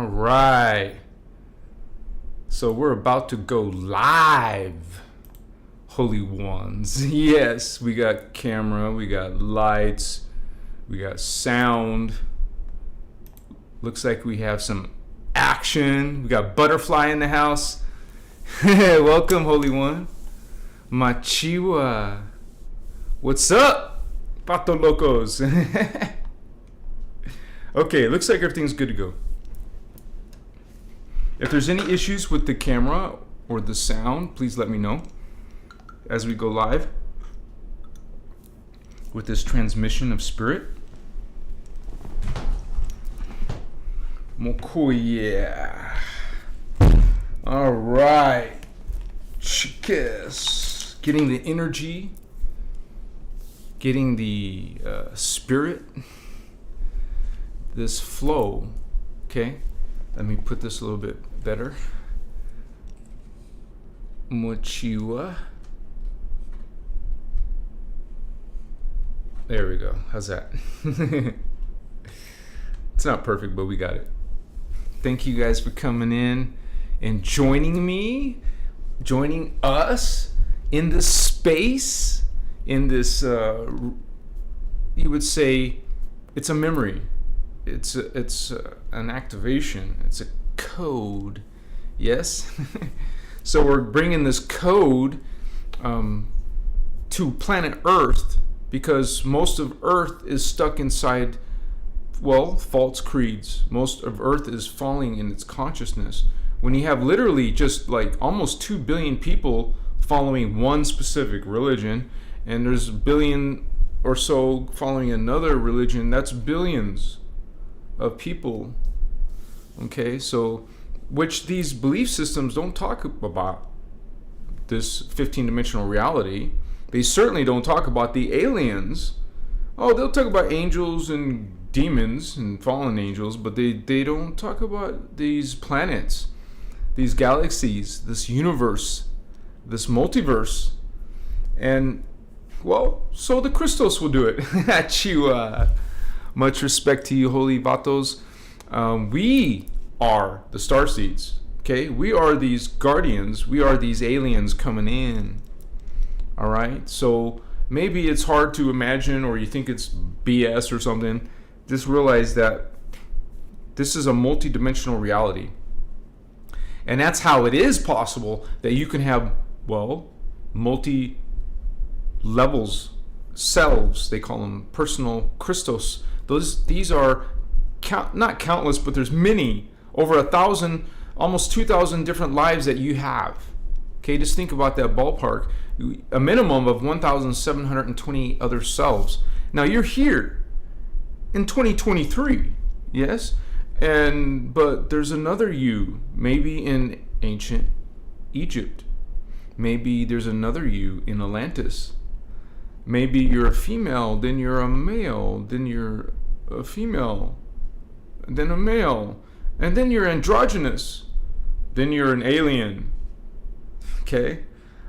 All right. So we're about to go live, Holy Ones. Yes, we got camera, we got lights, we got sound. Looks like we have some action. We got Butterfly in the house. Welcome, Holy One. Machiwa. What's up, Pato Locos? Okay, looks like everything's good to go. If there's any issues with the camera or the sound, please let me know as we go live with this transmission of spirit. Mokoya. All right. Chicas. Getting the energy, getting the spirit, this flow. Okay. Let me put this a little bit better. Mochiwa. There we go. How's that? It's not perfect, but we got it. Thank you guys for coming in and joining me, joining us in this space, in this, you would say, it's a memory. It's an activation. It's a code. Yes? So we're bringing this code to planet Earth because most of Earth is stuck inside, well, false creeds. Most of Earth is falling in its consciousness. When you have literally just like almost 2 billion people following one specific religion, and there's a billion or so following another religion, that's billions of people. Okay, so which these belief systems don't talk about this 15-dimensional reality. They certainly don't talk about the aliens. Oh, they'll talk about angels and demons and fallen angels, but they don't talk about these planets, these galaxies, this universe, this multiverse. And well, so the Christos will do it. Chiwa. Much respect to you, holy vatos. We are the Starseeds, okay? We are these guardians. We are these aliens coming in, all right? So maybe it's hard to imagine or you think it's BS or something. Just realize that this is a multidimensional reality. And that's how it is possible that you can have, well, multi-levels, selves, they call them personal Christos. These are not countless, but there's many, over 1,000, almost 2,000 different lives that you have. Okay, just think about that ballpark. A minimum of 1,720 other selves. Now you're here in 2023, yes, but there's another you, maybe in ancient Egypt. Maybe there's another you in Atlantis. Maybe you're a female, then you're a male, then you're a female, then a male, and then you're androgynous, then you're an alien. Okay?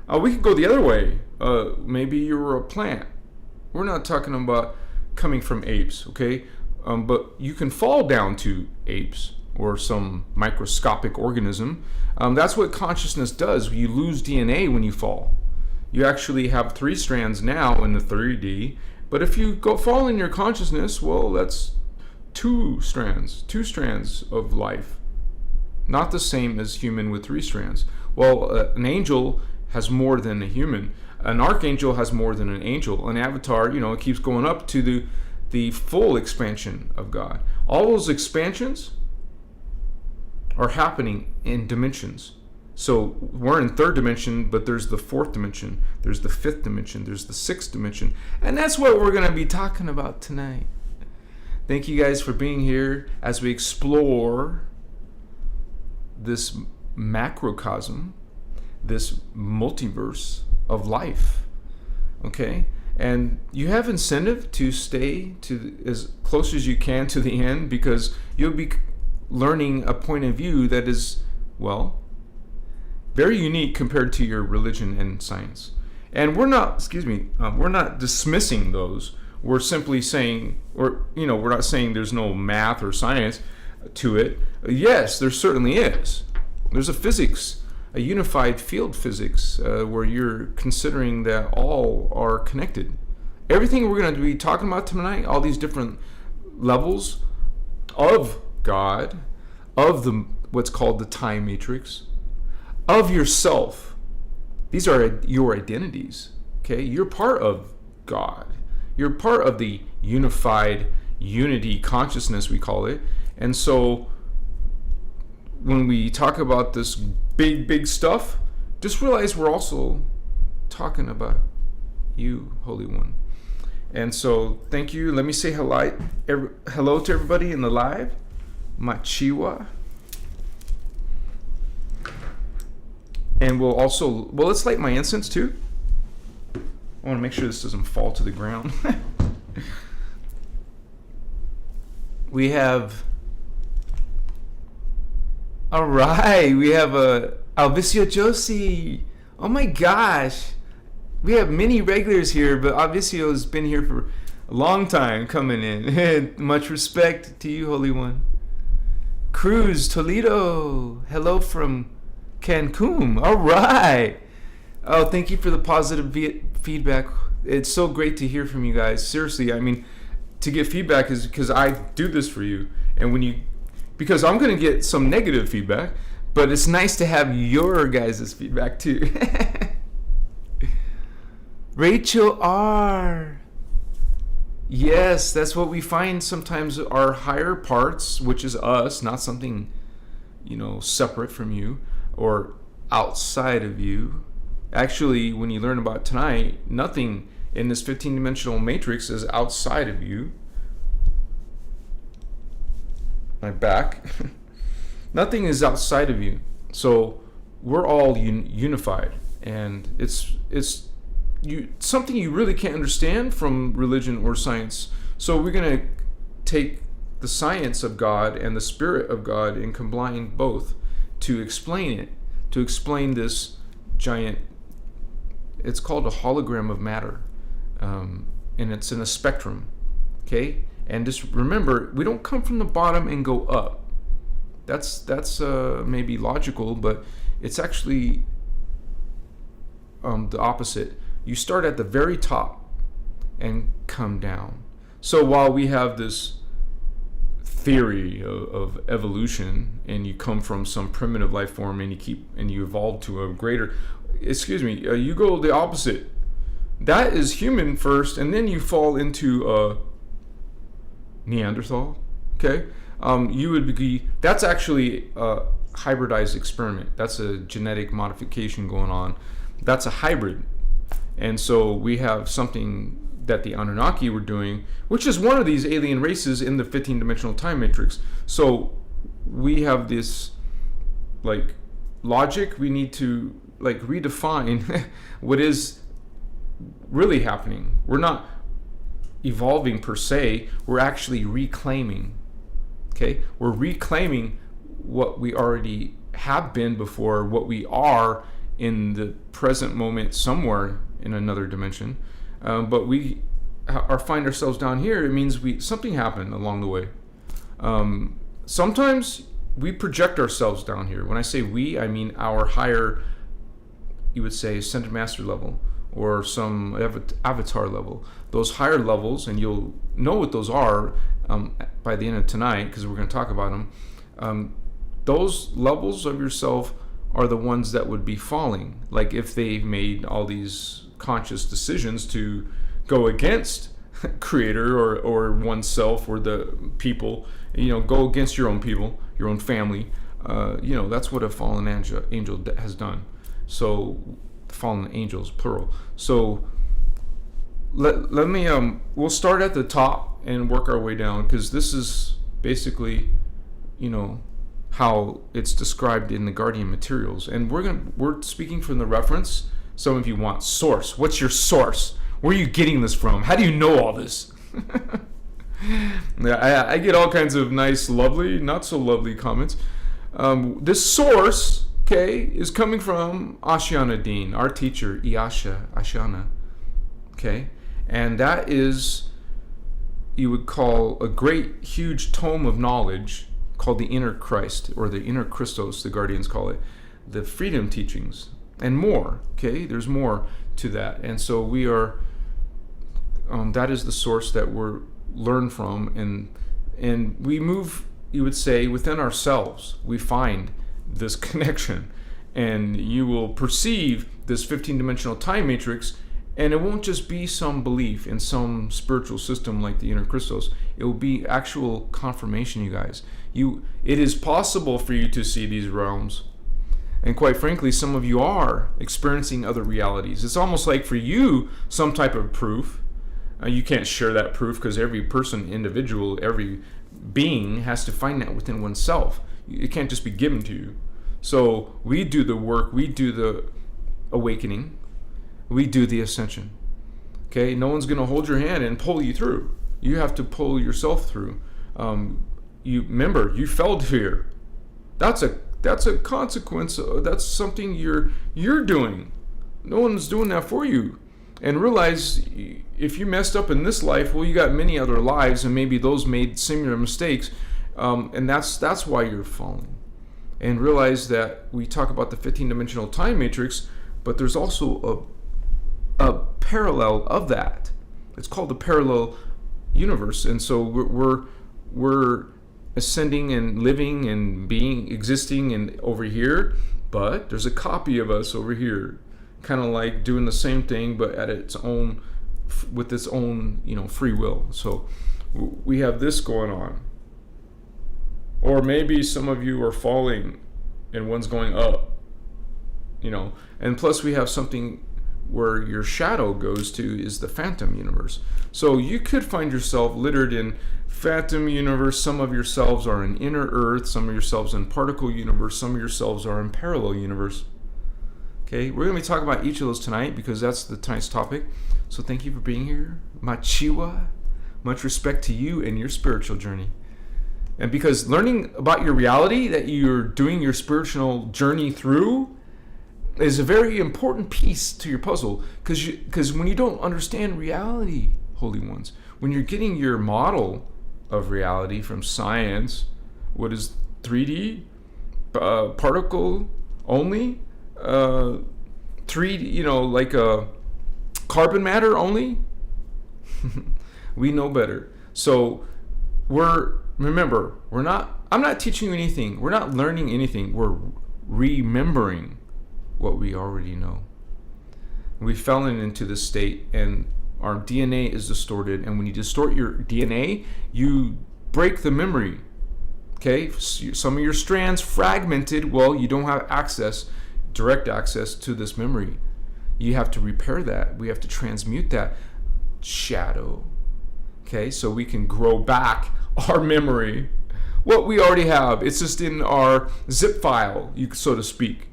We could go the other way. Maybe you're a plant. We're not talking about coming from apes, okay? But you can fall down to apes or some microscopic organism. That's what consciousness does. You lose DNA when you fall. You actually have 3 strands now in the 3D, but if you fall in your consciousness, well, that's 2 strands of life. Not the same as human with 3 strands. Well, an angel has more than a human. An archangel has more than an angel. An avatar, it keeps going up to the full expansion of God. All those expansions are happening in dimensions. So we're in 3rd dimension, but there's the 4th dimension, there's the 5th dimension, there's the 6th dimension. And that's what we're going to be talking about tonight. Thank you guys for being here as we explore this macrocosm, this multiverse of life. Okay? And you have incentive to stay to as close as you can to the end, because you'll be learning a point of view that is, well, very unique compared to your religion and science. And we're not dismissing those. We're simply saying, we're not saying there's no math or science. to it. Yes, there certainly is. There's a unified field physics, where you're considering that all are connected. Everything we're going to be talking about tonight, all these different levels of God, of what's called the time matrix, of yourself. These are your identities. Okay, you're part of God. You're part of the unified unity consciousness, we call it. And so when we talk about this big stuff, just realize we're also talking about you, Holy One. And so thank you. Let me say hello to everybody in the live. Machiwa. And let's light my incense too. I want to make sure this doesn't fall to the ground. We have, all right, we have Alvicio Josie. Oh my gosh. We have many regulars here, but Alvicio's been here for a long time coming in. Much respect to you, Holy One. Cruz Toledo. Hello from Cancun. All right. Oh, thank you for the positive feedback. It's so great to hear from you guys. Seriously, I mean, to get feedback is because I do this for you. And because I'm going to get some negative feedback, but it's nice to have your guys' feedback too. Rachel R. Yes, that's what we find sometimes, our higher parts, which is us, not something, separate from you or outside of you. Actually, when you learn about tonight, nothing in this 15-dimensional matrix is outside of you. My back. Nothing is outside of you. So we're all unified, and it's something you really can't understand from religion or science. So we're going to take the science of God and the spirit of God and combine both to explain it, to explain this giant, it's called a hologram of matter, and it's in a spectrum, okay? And just remember, we don't come from the bottom and go up. That's maybe logical, but it's actually the opposite. You start at the very top and come down. So while we have this theory of evolution, and you come from some primitive life form and you evolve to a greater, you go the opposite. That is human first, and then you fall into Neanderthal. Okay, you would be. That's actually a hybridized experiment. That's a genetic modification going on. That's a hybrid. And so we have something that the Anunnaki were doing, which is one of these alien races in the 15-dimensional time matrix. So we have this logic. We need to redefine what is really happening. We're not evolving per se. We're actually reclaiming. Okay, we're reclaiming what we already have been before, what we are in the present moment somewhere in another dimension, but we find ourselves down here. It means something happened along the way. Sometimes we project ourselves down here. When I say we, I mean our higher, you would say, ascended master level or some avatar level. Those higher levels, and you'll know what those are by the end of tonight, because we're going to talk about them. Those levels of yourself are the ones that would be falling. Like if they've made all these conscious decisions to go against creator or oneself or the people, go against your own people, your own family, that's what a fallen angel has done. So fallen angels, plural. So let me we'll start at the top and work our way down, because this is basically how it's described in the Guardian materials, and we're speaking from the reference. Some of you want source. What's your source? Where are you getting this from? How do you know all this? I get all kinds of nice, lovely, not so lovely comments. This source, okay, is coming from Ashiana Dean, our teacher, Ashiana, okay? And that is, you would call, a great, huge tome of knowledge, called the inner Christ, or the inner Christos, the Guardians call it, the freedom teachings, and more. Okay, there's more to that, and so we are. That is the source that we're learn from, and we move. You would say within ourselves, we find this connection, and you will perceive this 15-dimensional time matrix. And it won't just be some belief in some spiritual system like the inner Christos. It will be actual confirmation, you guys. It is possible for you to see these realms. And quite frankly, some of you are experiencing other realities. It's almost like for you, some type of proof. You can't share that proof because every person, individual, every being has to find that within oneself. It can't just be given to you. So we do the work. We do the awakening. We do the ascension. Okay, no one's going to hold your hand and pull you through. You have to pull yourself through. You remember, you fell here. That's a consequence. That's something you're doing. No one's doing that for you. And realize, if you messed up in this life, well, you got many other lives, and maybe those made similar mistakes, and that's why you're falling. And realize that we talk about the 15-dimensional time matrix, but there's also a parallel of that. It's called the parallel universe, and so we're ascending and living and existing and over here, but there's a copy of us over here, kind of like doing the same thing but at its own, with its own, free will. So we have this going on. Or maybe some of you are falling and one's going up, and plus we have something where your shadow goes to is the phantom universe. So you could find yourself littered in phantom universe. Some of yourselves are in inner earth, some of yourselves in particle universe, some of yourselves are in parallel universe. Okay, we're going to be talking about each of those tonight because that's tonight's topic. So thank you for being here. Machiwa. Much respect to you and your spiritual journey. And because learning about your reality that you're doing your spiritual journey through is a very important piece to your puzzle, because when you don't understand reality, holy ones, when you're getting your model of reality from science, what is 3D, particle only, 3D, like a carbon matter only, we know better. So I'm not teaching you anything. We're not learning anything. We're remembering what we already know. We fell into this state, and our DNA is distorted. And when you distort your DNA, you break the memory. Okay, some of your strands fragmented. Well, you don't have direct access to this memory. You have to repair that. We have to transmute that shadow. Okay, so we can grow back our memory. What we already have, it's just in our zip file, so to speak.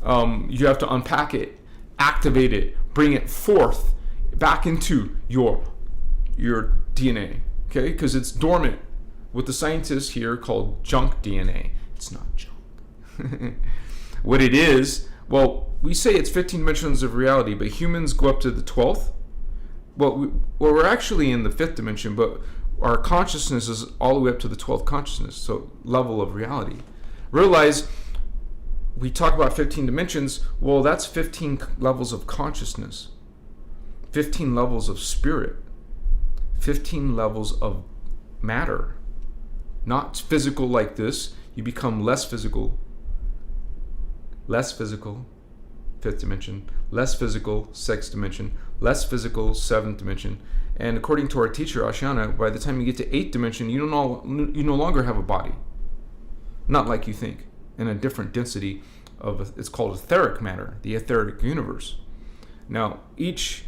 You have to unpack it, activate it, bring it forth back into your DNA, okay? Because it's dormant. What the scientists here call junk DNA. It's not junk. What it is, well, we say it's 15 dimensions of reality, but humans go up to the 12th. Well, we're actually in the 5th dimension, but our consciousness is all the way up to the 12th consciousness, so level of reality. Realize, we talk about 15 dimensions, well, that's 15 levels of consciousness, 15 levels of spirit, 15 levels of matter. Not physical like this. You become less physical, 5th dimension, less physical, 6th dimension, less physical, 7th dimension. And according to our teacher, Ashiana, by the time you get to 8th dimension, you no longer have a body. Not like you think. In a different density it's called etheric matter, the etheric universe. Now, each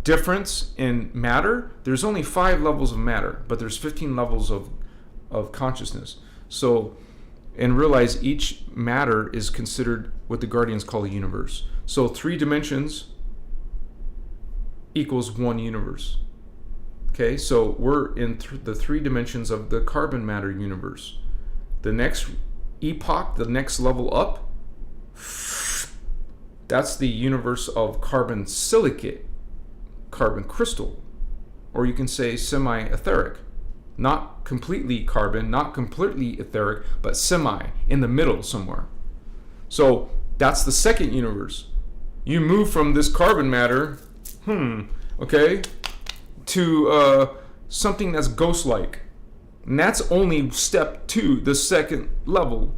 difference in matter, there's only 5 levels of matter, but there's 15 levels of consciousness. So, and realize each matter is considered what the Guardians call a universe. So 3 dimensions equals 1 universe. Okay, so we're in the 3 dimensions of the carbon matter universe. The next epoch, the next level up, that's the universe of carbon silicate, carbon crystal, or you can say semi-etheric. not completely carbon, not completely etheric, but semi, in the middle somewhere. So that's the second universe. You move from this carbon matter, okay, to something that's ghost-like. And that's only step 2, the second level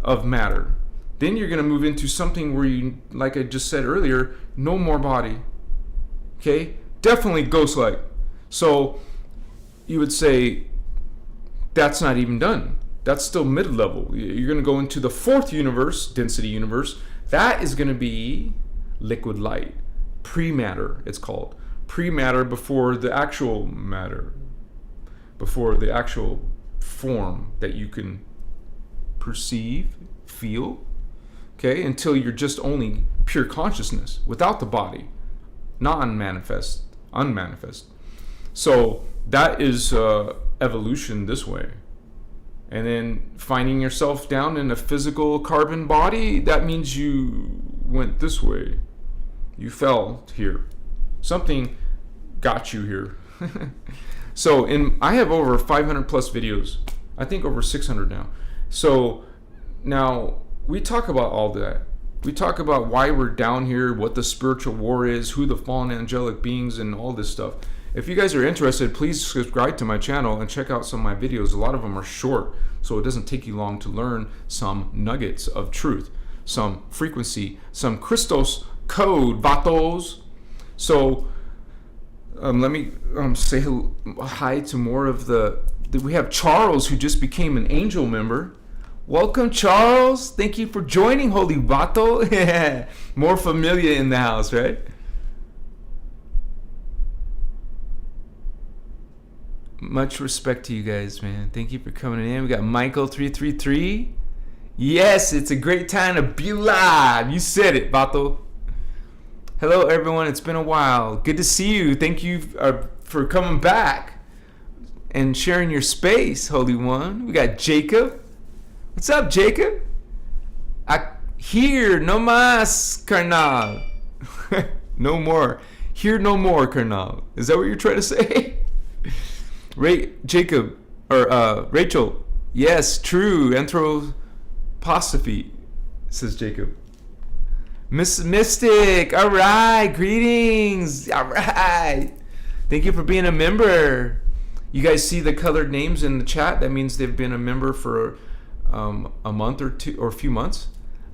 of matter. Then you're going to move into something where you, like I just said earlier, no more body. Okay? Definitely ghost-like. So you would say that's not even done. That's still mid-level. You're going to go into the 4th universe, density universe. That is going to be liquid light. Pre-matter, it's called. Pre-matter before the actual matter. Before the actual form that you can perceive, feel, okay, until you're just only pure consciousness without the body, non-manifest, unmanifest. So that is evolution this way. And then finding yourself down in a physical carbon body, that means you went this way. You fell here. Something got you here. So I have over 500 plus videos. I think over 600 now. So now we talk about all that. We talk about why we're down here, what the spiritual war is, who the fallen angelic beings, and all this stuff. If you guys are interested, please subscribe to my channel and check out some of my videos. A lot of them are short, so it doesn't take you long to learn some nuggets of truth, some frequency, some Christos code, vatos. So let me say hi to more of we have Charles, who just became an angel member. Welcome, Charles. Thank you for joining, Holy Vato. More familiar in the house, right? Much respect to you guys, man. Thank you for coming in. We got Michael333. Yes, it's a great time to be live. You said it, Vato. Hello, everyone. It's been a while. Good to see you. Thank you for coming back and sharing your space, Holy One. We got Jacob. What's up, Jacob? Here no más, carnal. No more. Here no more, carnal. Is that what you're trying to say? Jacob, or Rachel. Yes, true. Anthropostrophe, says Jacob. Miss Mystic, all right, greetings, all right. Thank you for being a member. You guys see the colored names in the chat? That means they've been a member for a month or two, or a few months.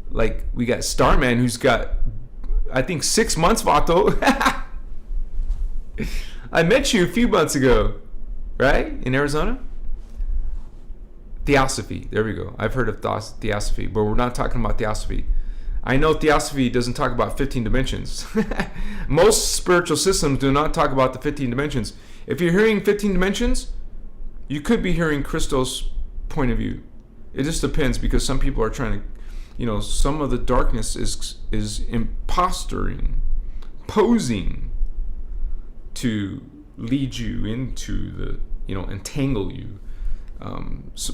Like, we got Starman, who's got, I think, 6 months, Vato. I met you a few months ago, right, in Arizona? Theosophy, there we go. I've heard of Theosophy, but we're not talking about Theosophy. I know Theosophy doesn't talk about 15 dimensions. Most spiritual systems do not talk about the 15 dimensions. If you're hearing 15 dimensions, you could be hearing Christos' point of view. It just depends, because some people are trying to, some of the darkness is imposturing, posing to lead you into the, entangle you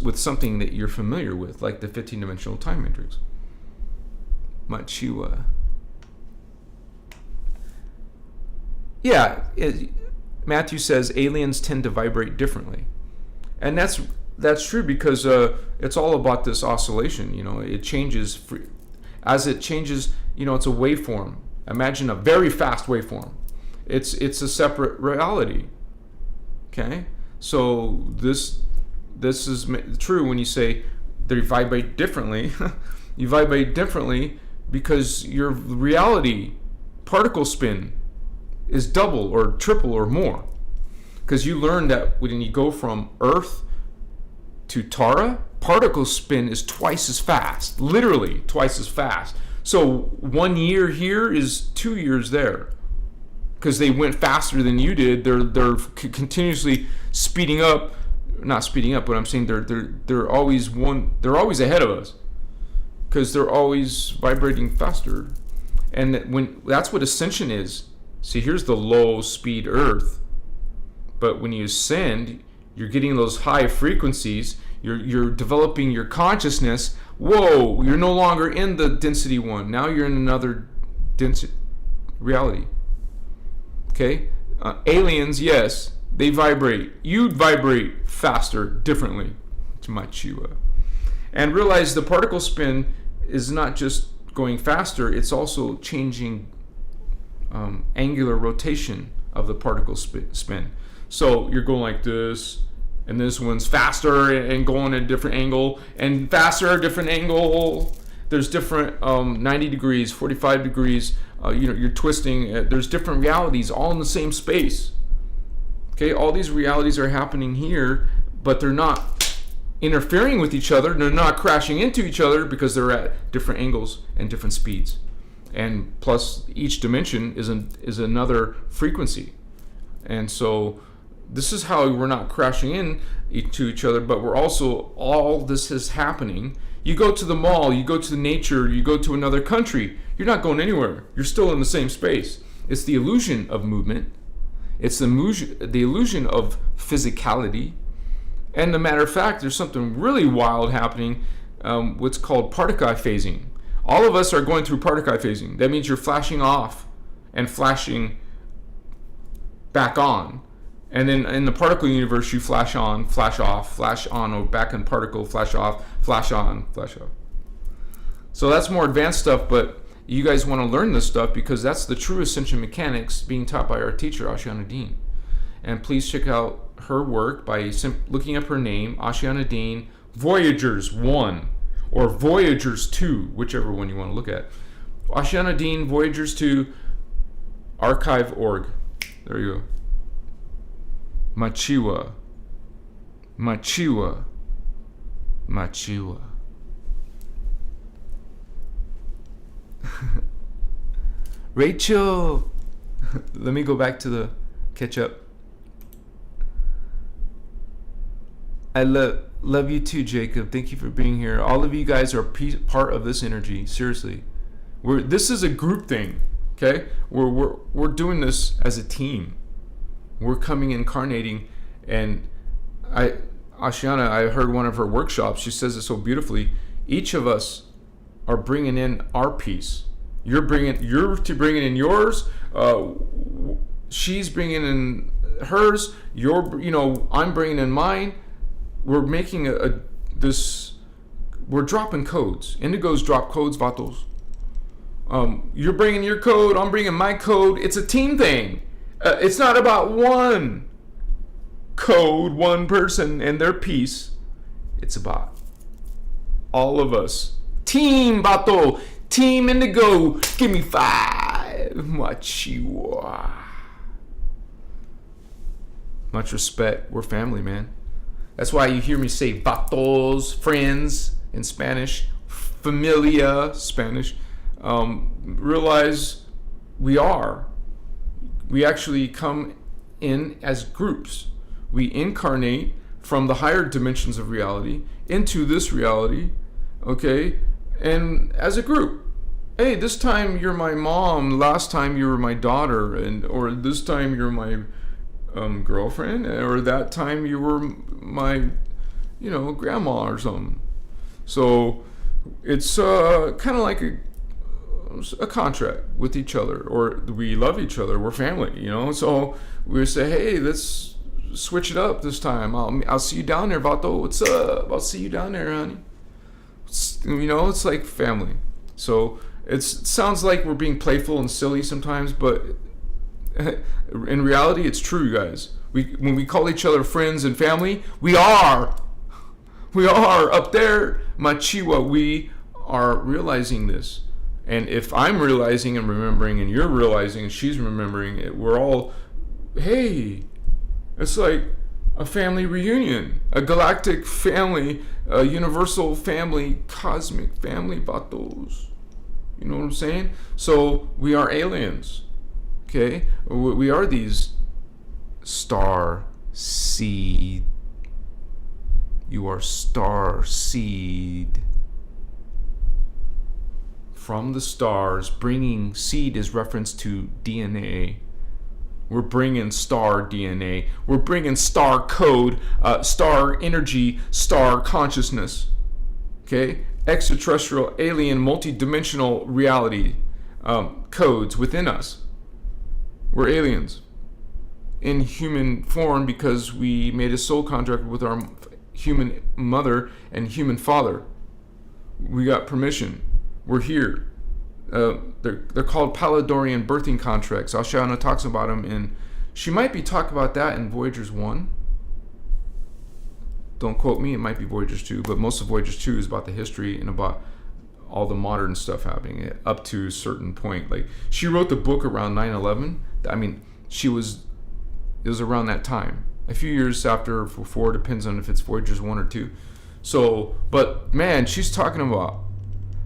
with something that you're familiar with, like the 15 dimensional time matrix. Machua. Yeah, Matthew says aliens tend to vibrate differently, and that's true, because it's all about this oscillation. It changes as it changes. It's a waveform. Imagine a very fast waveform. It's a separate reality. Okay, so this is true when you say they vibrate differently. You vibrate differently because your reality particle spin is double or triple or more. Because you learn that when you go from Earth to Tara, particle spin is twice as fast, literally twice as fast. So 1 year here is 2 years there, because they went faster than you did. They're continuously speeding up, not speeding up, but I'm saying they're always ahead of us, because they're always vibrating faster. And that's what Ascension is. See, here's the low speed Earth, but when you ascend, you're getting those high frequencies. You're developing your consciousness. Whoa, you're no longer in the density one. Now you're in another density reality. Okay, aliens, yes, They vibrate. You'd vibrate faster, differently to my Chiwa. And realize the particle spin is not just going faster, it's also changing angular rotation of the particle spin. So you're going like this, and this one's faster and going at a different angle, and faster, different angle. There's different 90 degrees, 45 degrees, you're twisting. There's different realities all in the same space. Okay, all these realities are happening here, but they're not interfering with each other. They're not crashing into each other because they're at different angles and different speeds. And plus, each dimension is another frequency. And so this is how we're not crashing in to each other, but we're also, all this is happening. You go to the mall, you go to nature, you go to another country, you're not going anywhere. You're still in the same space. It's the illusion of movement. It's the illusion of physicality. And a matter of fact, there's something really wild happening, what's called particle phasing. All of us are going through particle phasing. That means you're flashing off and flashing back on. And then in the particle universe, you flash on, flash off, flash on, or back in particle, flash off, flash on, flash off. So that's more advanced stuff, but you guys want to learn this stuff because that's the true Ascension mechanics being taught by our teacher, Ashiana Dean. And please check out her work by looking up her name, Ashiana Dean, Voyagers 1 or Voyagers 2, whichever one you want to look at. Ashiana Dean, Voyagers 2, archive.org. There you go. Machiwa. Machiwa. Machiwa. Rachel. Let me go back to the catch up. I love you too, Jacob. Thank you for being here. All of you guys are part of this energy. Seriously, this is a group thing. Okay, we're doing this as a team. We're coming incarnating, and Ashiana, I heard one of her workshops. She says it so beautifully. Each of us are bringing in our piece. You're bringing in yours. She's bringing in hers. I'm bringing in mine. We're making we're dropping codes. Indigos drop codes, vatos. You're bringing your code, I'm bringing my code. It's a team thing. It's not about one code, one person and their piece. It's about all of us. Team, vato. Team Indigo. Give me 5. Machiwa. Much respect. We're family, man. That's why you hear me say vatos, friends in Spanish, familia, Spanish. Realize we actually come in as groups. We incarnate from the higher dimensions of reality into this reality, okay? And as a group. Hey, this time you're my mom, last time you were my daughter, or this time you're my girlfriend, or that time you were my, grandma or something. So it's kind of like a contract with each other, or we love each other. We're family, So we say, hey, let's switch it up this time. I'll see you down there, Vato. What's up? I'll see you down there, honey. It's like family. So it sounds like we're being playful and silly sometimes, but in reality, it's true, guys. When we call each other friends and family, we are up there, Machiwa. We are realizing this. And if I'm realizing and remembering, and you're realizing and she's remembering it, we're all, hey, it's like a family reunion, a galactic family, a universal family, cosmic family, vatos. You know what I'm saying? So we are aliens, okay? We are these Starseed. You are Starseed. From the stars, bringing seed is reference to DNA. We're bringing star DNA. We're bringing star code, star energy, star consciousness. Okay? Extraterrestrial, alien, multidimensional reality codes within us. We're aliens. in human form because we made a soul contract with our human mother and human father. We got permission. We're here. They're called Palladorian birthing contracts. Oceana talks about them in. She might be talking about that in Voyagers 1. Don't quote me. It might be Voyagers 2, but most of Voyagers 2 is about the history and about all the modern stuff happening up to a certain point. Like, she wrote the book around 9/11. I mean, it was around that time. A few years after or before, depends on if it's Voyagers 1 or 2. So, but man, she's talking about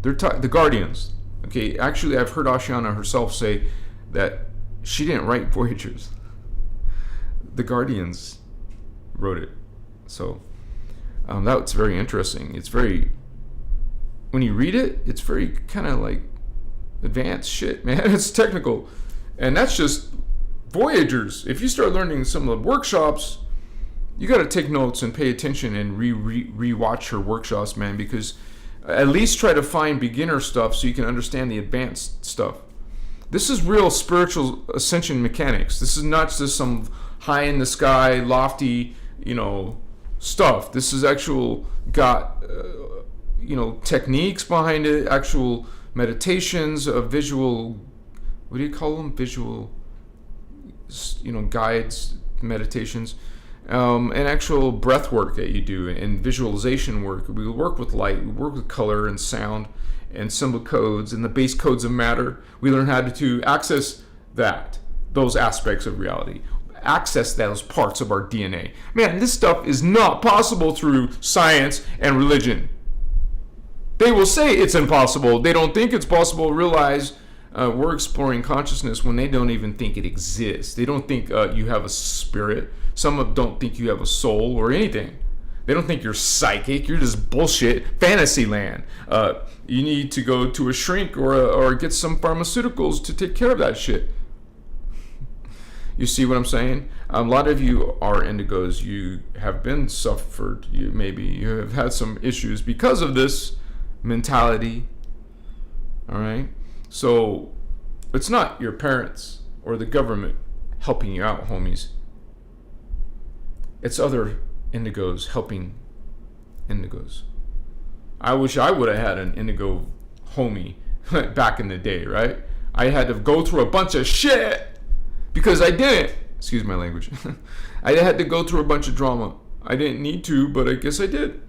the Guardians. Okay, actually, I've heard Oceana herself say that she didn't write Voyagers. The Guardians wrote it. So, that's very interesting. It's very, when you read it, it's very kind of like advanced shit, man. It's technical. And that's just Voyagers. If you start learning some of the workshops, you got to take notes and pay attention and re-watch her workshops, man, because at least try to find beginner stuff so you can understand the advanced stuff. This is real spiritual ascension mechanics. This is not just some high in the sky, lofty, stuff. This is actual got, techniques behind it, actual meditations, visual, what do you call them? Visual, guides, meditations. And actual breath work that you do and visualization work. We work with light, we work with color and sound and symbol codes and the base codes of matter. We learn how to access those aspects of reality, access those parts of our DNA. Man, this stuff is not possible through science and religion. They will say it's impossible. They don't think it's possible. Realize we're exploring consciousness when they don't even think it exists. They don't think you have a spirit. Some don't think you have a soul or anything. They don't think you're psychic. You're just bullshit. Fantasy land. You need to go to a shrink or get some pharmaceuticals to take care of that shit. You see what I'm saying? A lot of you are indigos. You have been suffered. You have had some issues because of this mentality. All right? So it's not your parents or the government helping you out, homies. It's other indigos helping indigos. I wish I would have had an indigo homie back in the day, right? I had to go through a bunch of shit because I didn't. Excuse my language. I had to go through a bunch of drama. I didn't need to, but I guess I did.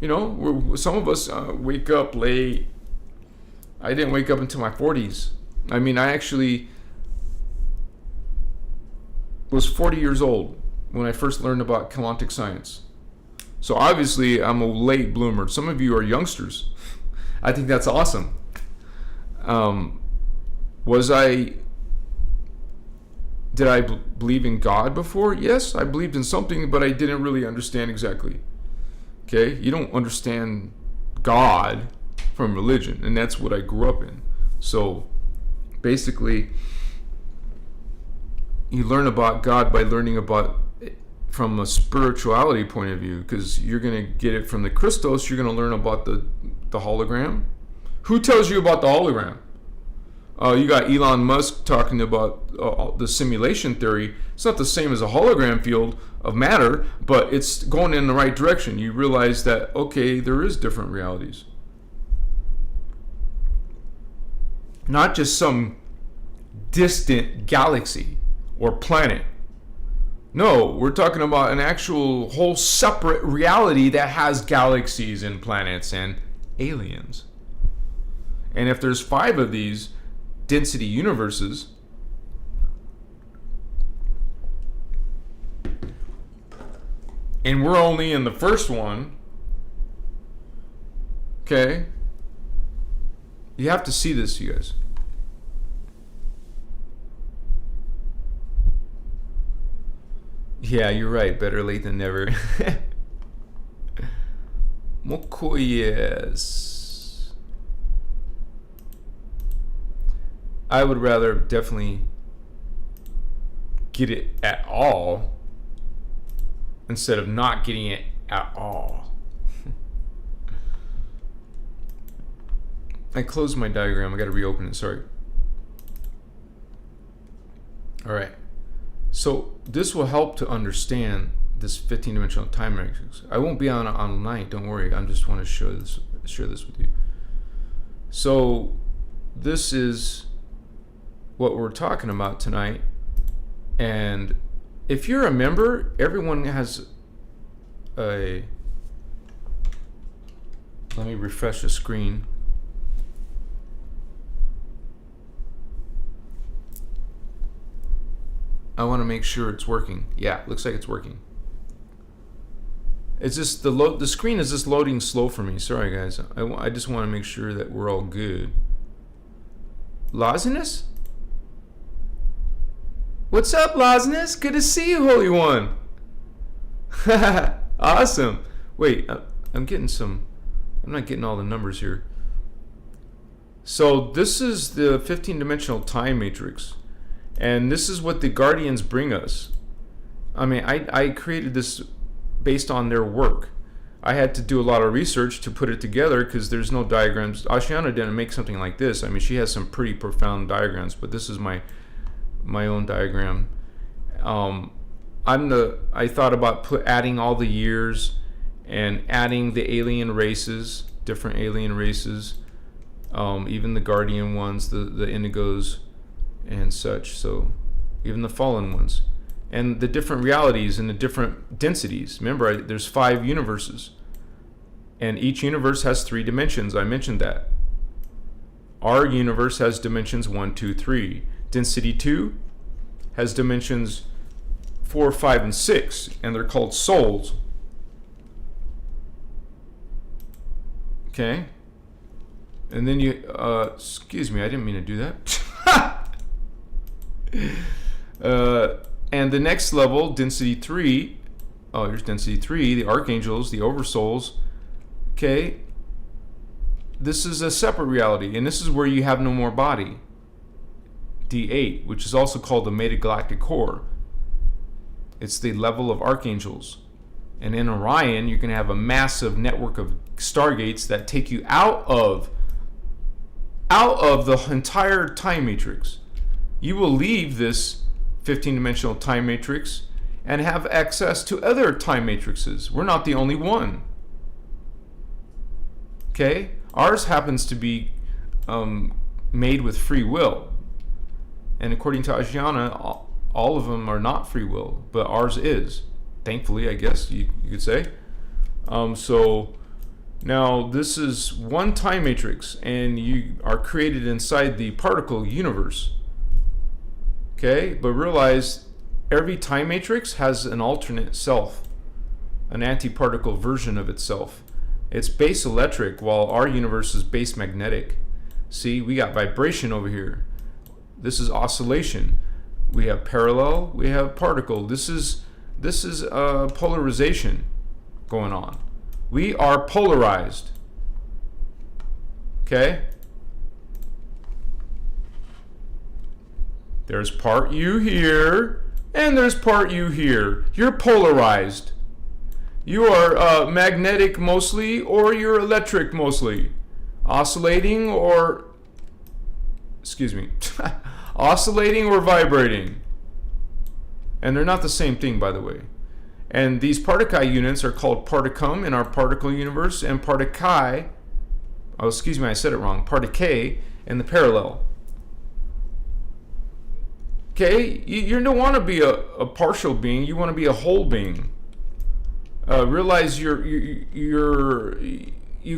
Some of us wake up late. I didn't wake up until my 40s. I mean, I actually was 40 years old when I first learned about quantum science. So obviously, I'm a late bloomer. Some of you are youngsters. I think that's awesome. Did I believe in God before? Yes, I believed in something, but I didn't really understand exactly. Okay? You don't understand God from religion, and that's what I grew up in. So basically, you learn about God by learning about it from a spirituality point of view, because you're going to get it from the Christos. You're going to learn about the hologram. Who tells you about the hologram? You got Elon Musk talking about the simulation theory. It's not the same as a hologram field of matter, but it's going in the right direction. You realize that, okay, there is different realities. Not just some distant galaxy or planet. No, we're talking about an actual whole separate reality that has galaxies and planets and aliens. And if there's 5 of these density universes, and we're only in the first one, okay? You have to see this, you guys. Yeah, you're right. Better late than never. Mokoyes. I would rather definitely get it at all instead of not getting it at all. I closed my diagram. I got to reopen it. Sorry. All right. So this will help to understand this 15-dimensional time matrix. I won't be on online, don't worry. I just want to share this with you. So this is what we're talking about tonight. And if you're a member, everyone has a... Let me refresh the screen. I want to make sure it's working. Yeah, looks like it's working. It's just the screen is just loading slow for me. Sorry, guys. I just want to make sure that we're all good. Laziness? What's up, Laziness? Good to see you, Holy One. Awesome. Wait, I'm not getting all the numbers here. So this is the 15-dimensional time matrix. And this is what the Guardians bring us. I mean, I created this based on their work. I had to do a lot of research to put it together because there's no diagrams. Ashiana didn't make something like this. I mean, she has some pretty profound diagrams, but this is my own diagram. I thought about adding all the years and adding the alien races, different alien races, even the Guardian ones, the Indigos and such. So even the fallen ones. And the different realities and the different densities. Remember, there's 5 universes. And each universe has 3 dimensions. I mentioned that. Our universe has dimensions 1, 2, 3. Density 2 has dimensions 4, 5, and 6. And they're called souls. Okay? And then you... excuse me, I didn't mean to do that. And the next level, density 3, here's density 3, the archangels, the oversouls. Okay, this is a separate reality, and this is where you have no more body. D8, which is also called the metagalactic core. It's the level of archangels. And in Orion, you're going to have a massive network of stargates that take you out of the entire time matrix. You will leave this 15-dimensional time matrix and have access to other time matrices. We're not the only one. Okay? Ours happens to be made with free will. And according to Ajna, all of them are not free will, but ours is. Thankfully, I guess you could say. So now this is one time matrix, and you are created inside the particle universe. Okay, but realize every time matrix has an alternate self, an antiparticle version of itself. It's base electric, while our universe is base magnetic. See, we got vibration over here. This is oscillation. We have parallel, we have particle. This is polarization going on. We are polarized. Okay? There's part you here, and there's part you here. You're polarized. You are magnetic mostly, or you're electric mostly. Oscillating or... Excuse me. Oscillating or vibrating. And they're not the same thing, by the way. And these particle units are called particum in our particle universe, and particae... Oh, excuse me, I said it wrong. Particae in the parallel. Okay, you don't want to be a partial being. You want to be a whole being. Realize you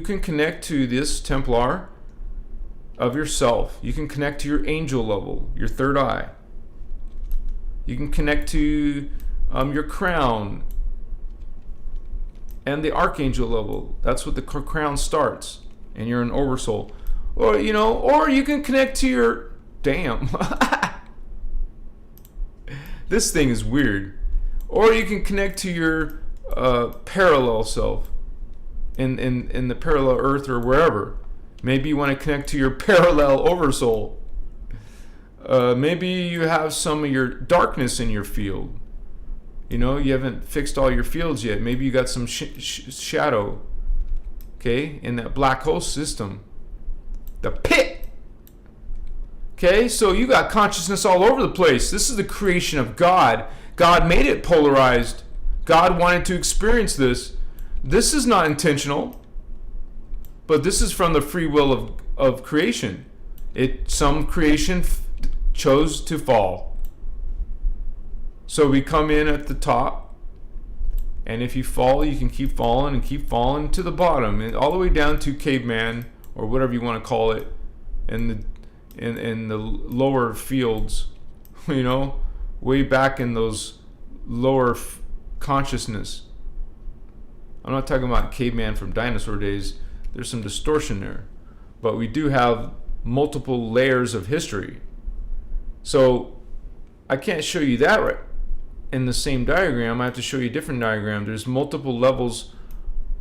can connect to this Templar of yourself. You can connect to your angel level, your third eye. You can connect to your crown and the archangel level. That's what the crown starts, and you're an oversoul. Or or you can connect to your This thing is weird. Or you can connect to your parallel self in the parallel earth or wherever. Maybe you want to connect to your parallel oversoul. Maybe you have some of your darkness in your field. You haven't fixed all your fields yet. Maybe you got some shadow, okay, in that black hole system. The pit. Okay, so you got consciousness all over the place. This is the creation of God. God made it polarized. God wanted to experience this. This is not intentional, but this is from the free will of creation. Some creation chose to fall. So we come in at the top, and if you fall, you can keep falling and keep falling to the bottom, and all the way down to caveman, or whatever you want to call it, in the lower fields, you know, way back in those lower consciousness. I'm not talking about caveman from dinosaur days. There's some distortion there, but we do have multiple layers of history. So I can't show you that right in the same diagram. I have to show you a different diagram. There's multiple levels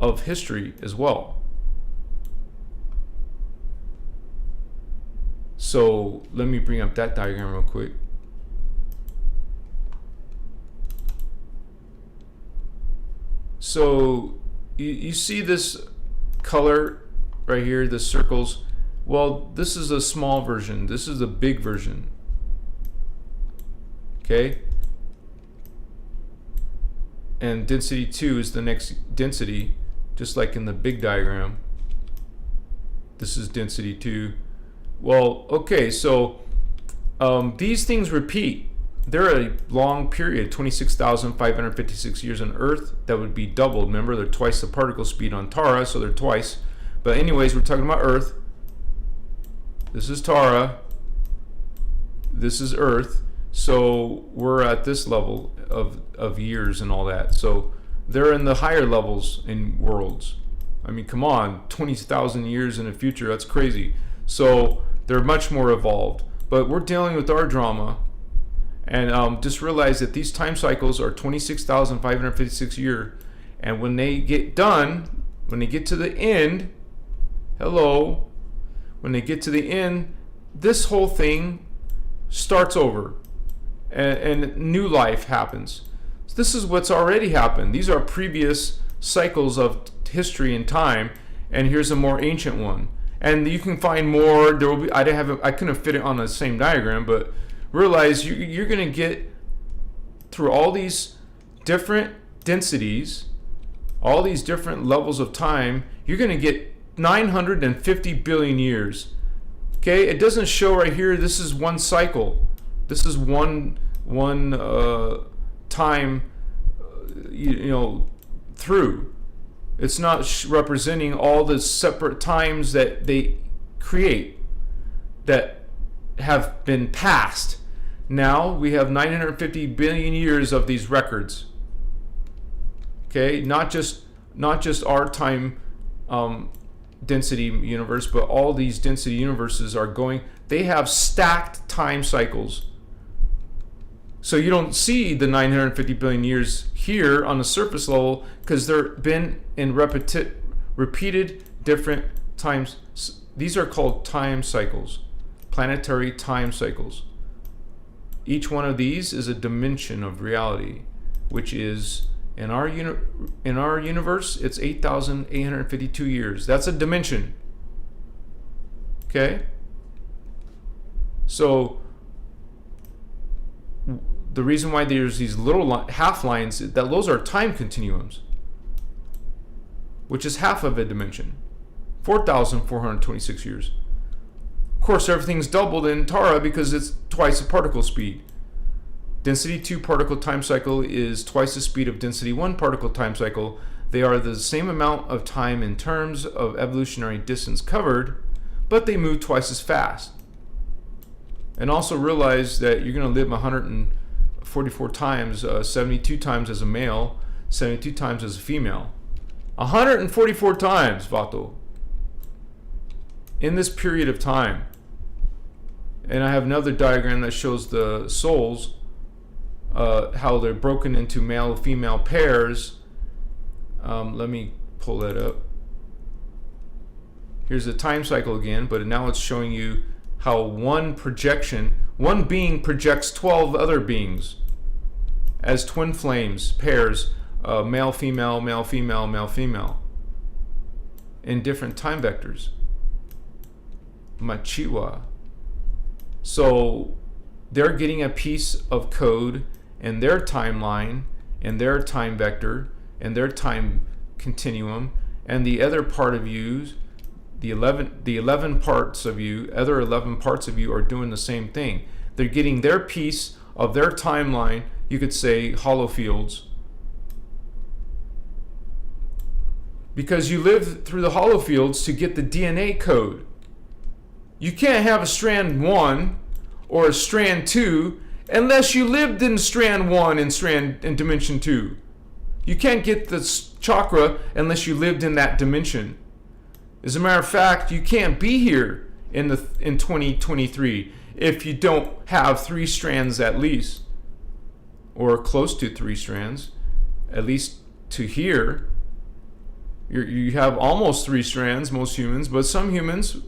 of history as well. So let me bring up that diagram real quick. So you see this color right here, the circles. Well, this is a small version. This is a big version. Okay? And density 2 is the next density, just like in the big diagram. This is density 2. Well, okay, so these things repeat. They're a long period, 26,556 years on Earth. That would be doubled. Remember, they're twice the particle speed on Tara, so they're twice. But anyways, we're talking about Earth. This is Tara. This is Earth. So we're at this level of years and all that. So they're in the higher levels in worlds. I mean, come on, 20,000 years in the future, that's crazy. So they're much more evolved. But we're dealing with our drama. And just realize that these time cycles are 26,556 years. And when they get done, when they get to the end, when they get to the end, this whole thing starts over. And new life happens. So this is what's already happened. These are previous cycles of history and time. And here's a more ancient one. And you can find more. There will be. I couldn't fit it on the same diagram, but realize you're going to get through all these different densities, all these different levels of time. You're going to get 950 billion years. Okay, it doesn't show right here. This is one cycle. This is one time. You know, through. It's not representing all the separate times that they create that have been passed. Now we have 950 billion years of these records. Okay, not just our time density universe, but all these density universes are going. They have stacked time cycles. So you don't see the 950 billion years here on the surface level because they've been in repeated different times. These are called time cycles, planetary time cycles. Each one of these is a dimension of reality, which is in our universe, it's 8,852 years. That's a dimension. Okay? So the reason why there's these little half lines, that those are time continuums, which is half of a dimension, 4,426 years. Of course, everything's doubled in Tara because it's twice the particle speed. Density 2 particle time cycle is twice the speed of density 1 particle time cycle. They are the same amount of time in terms of evolutionary distance covered, but they move twice as fast. And also realize that you're going to live 144 times, 72 times as a male, 72 times as a female. 144 times, Vato, in this period of time. And I have another diagram that shows the souls, how they're broken into male-female pairs. Let me pull that up. Here's the time cycle again, but now it's showing you how one being projects 12 other beings as twin flames, pairs, male-female, male-female, male-female, in different time vectors. Machiwa. So they're getting a piece of code in their timeline, in their time vector, in their time continuum, and the other part of you, the 11 parts of you, other 11 parts of you are doing the same thing. They're getting their piece of their timeline, you could say hollow fields, because you live through the hollow fields to get the DNA code. You can't have a strand 1 or a strand 2 unless you lived in strand 1 and in dimension 2. You can't get the chakra unless you lived in that dimension. As a matter of fact, you can't be here in 2023 if you don't have 3 strands at least, or close to 3 strands, at least to here. You have almost 3 strands, most humans, but some humans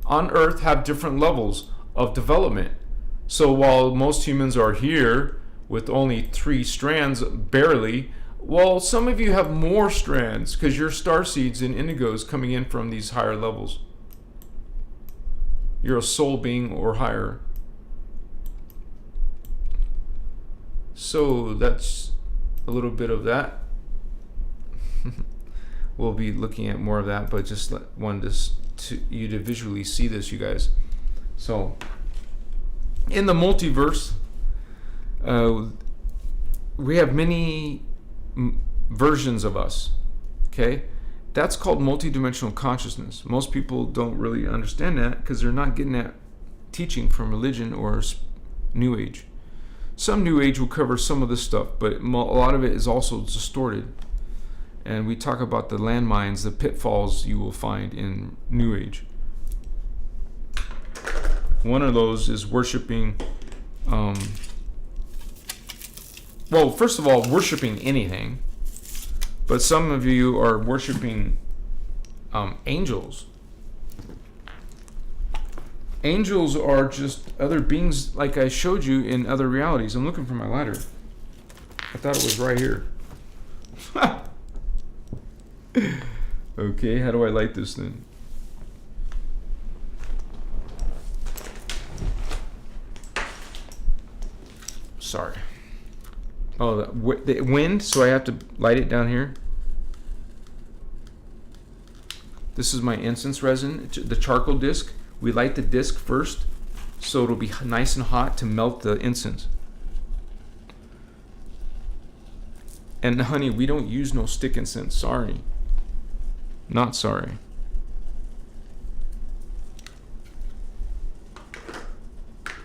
on Earth have different levels of development. So while most humans are here with only 3 strands, barely, well, some of you have more strands because you're starseeds and indigos coming in from these higher levels. You're a soul being or higher. So that's a little bit of that. We'll be looking at more of that, but just wanted you to visually see this, you guys. So in the multiverse, we have many versions of us. Okay, that's called multidimensional consciousness. Most people don't really understand that because they're not getting that teaching from religion or New Age. Some New Age will cover some of this stuff, but a lot of it is also distorted. And we talk about the landmines, the pitfalls you will find in New Age. One of those is worshiping, well, first of all, worshiping anything. But some of you are worshiping angels. Angels are just other beings like I showed you in other realities. I'm looking for my lighter. I thought it was right here. Okay, how do I light this then? Sorry. Oh, the wind, so I have to light it down here. This is my incense resin, the charcoal disc. We light the disc first, so it'll be nice and hot to melt the incense. And honey, we don't use no stick incense, sorry. Not sorry.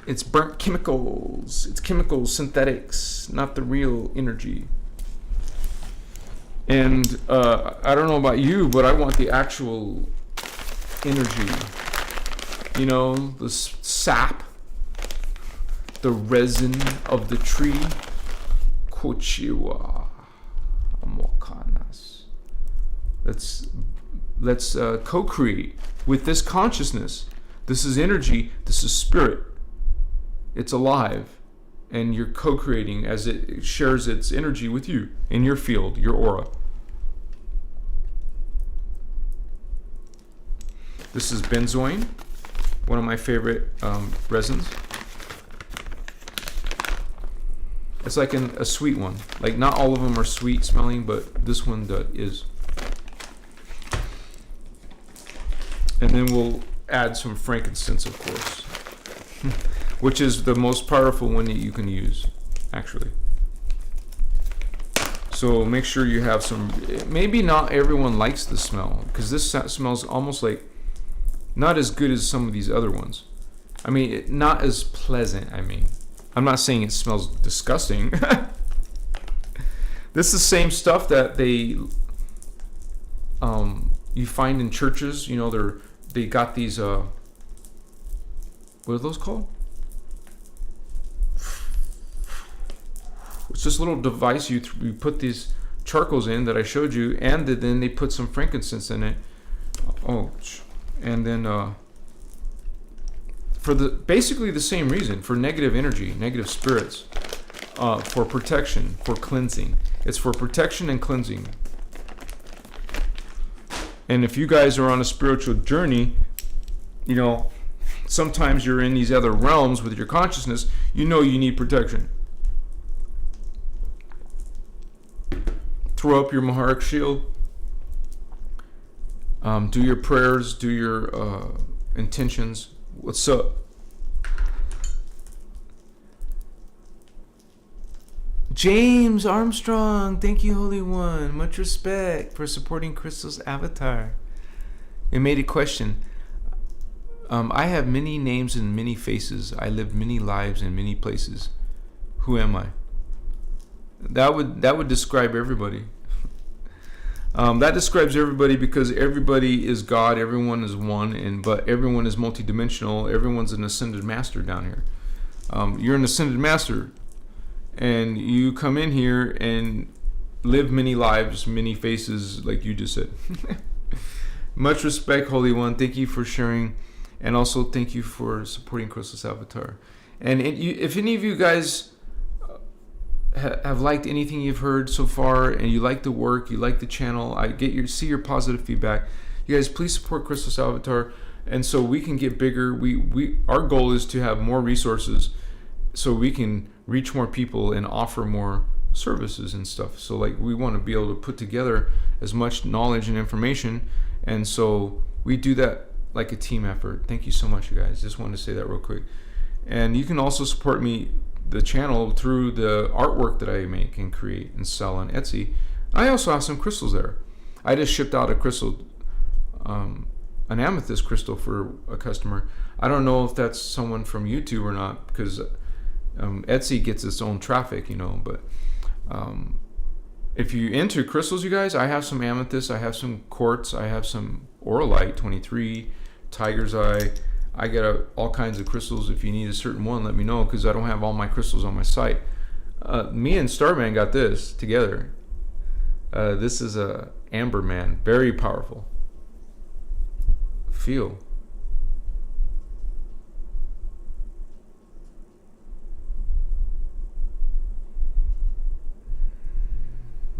It's burnt chemicals. It's chemicals, synthetics, not the real energy. And I don't know about you, but I want the actual energy. You know, the sap, the resin of the tree. Kochiwa amokanas. Let's co-create with this consciousness. This is energy. This is spirit. It's alive, and you're co-creating as it shares its energy with you in your field, your aura. This is benzoin, one of my favorite resins. It's like a sweet one. Like, not all of them are sweet smelling, but this one is. And then we'll add some frankincense, of course, which is the most powerful one that you can use, actually. So make sure you have some. Maybe not everyone likes the smell, because this smells almost like not as good as some of these other ones. I mean, not as pleasant, I mean. I'm not saying it smells disgusting. This is the same stuff that they you find in churches. You know, they got these what are those called? It's this little device you put these charcoals in that I showed you, and then they put some frankincense in it. Oh, and then for basically the same reason, for negative energy, negative spirits, for protection, for cleansing. It's for protection and cleansing. And if you guys are on a spiritual journey, you know, sometimes you're in these other realms with your consciousness, you know you need protection. Throw up your Maharic shield. Do your prayers, do your intentions. What's up? James Armstrong, thank you, Holy One. Much respect for supporting Crystal's avatar. It made a question. I have many names and many faces. I lived many lives in many places. Who am I? That would describe everybody. That describes everybody, because everybody is God. Everyone is one, but everyone is multidimensional. Everyone's an ascended master down here. You're an ascended master, and you come in here and live many lives, many faces, like you just said. Much respect, Holy One. Thank you for sharing, and also thank you for supporting Crystal's avatar. And if any of you guys have liked anything you've heard so far, and you like the work, you like the channel, I see your positive feedback. You guys, please support Crystal's avatar, and so we can get bigger. Our goal is to have more resources, so we can reach more people and offer more services and stuff. So like, we want to be able to put together as much knowledge and information, and so we do that like a team effort. Thank you so much, you guys. Just wanted to say that real quick. And you can also support me, the channel, through the artwork that I make and create and sell on Etsy. I also have some crystals there. I just shipped out a crystal, an amethyst crystal for a customer. I don't know if that's someone from YouTube or not, because Etsy gets its own traffic, but if you enter crystals, you guys, I have some amethyst, I have some quartz, I have some orolite 23, tiger's eye. I got all kinds of crystals. If you need a certain one, let me know, because I don't have all my crystals on my site. Me and Starman got this together. This is a Amber Man, very powerful. Feel.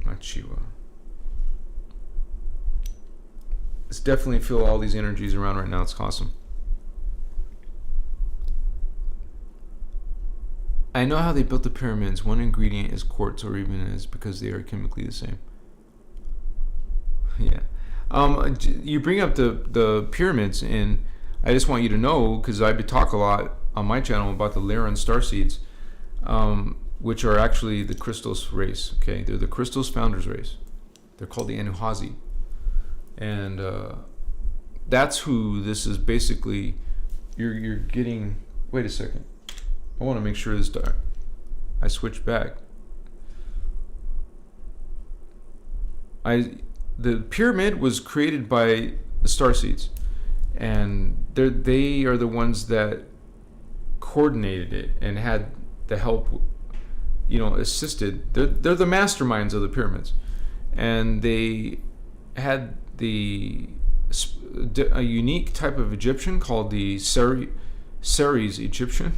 Machiwa. It's definitely feel all these energies around right now. It's awesome. I know how they built the pyramids. One ingredient is quartz, or even is because they are chemically the same. Yeah. You bring up the pyramids, and I just want you to know, because I talk a lot on my channel about the Lyran starseeds, which are actually the Christos race. Okay, they're the Christos founders race. They're called the Anuhazi, and that's who this is basically. You're getting. Wait a second. I want to make sure this. I switch back. The pyramid was created by the starseeds, and they are the ones that coordinated it and had the help, assisted. They're the masterminds of the pyramids, and they had a unique type of Egyptian called the Ceres Egyptian,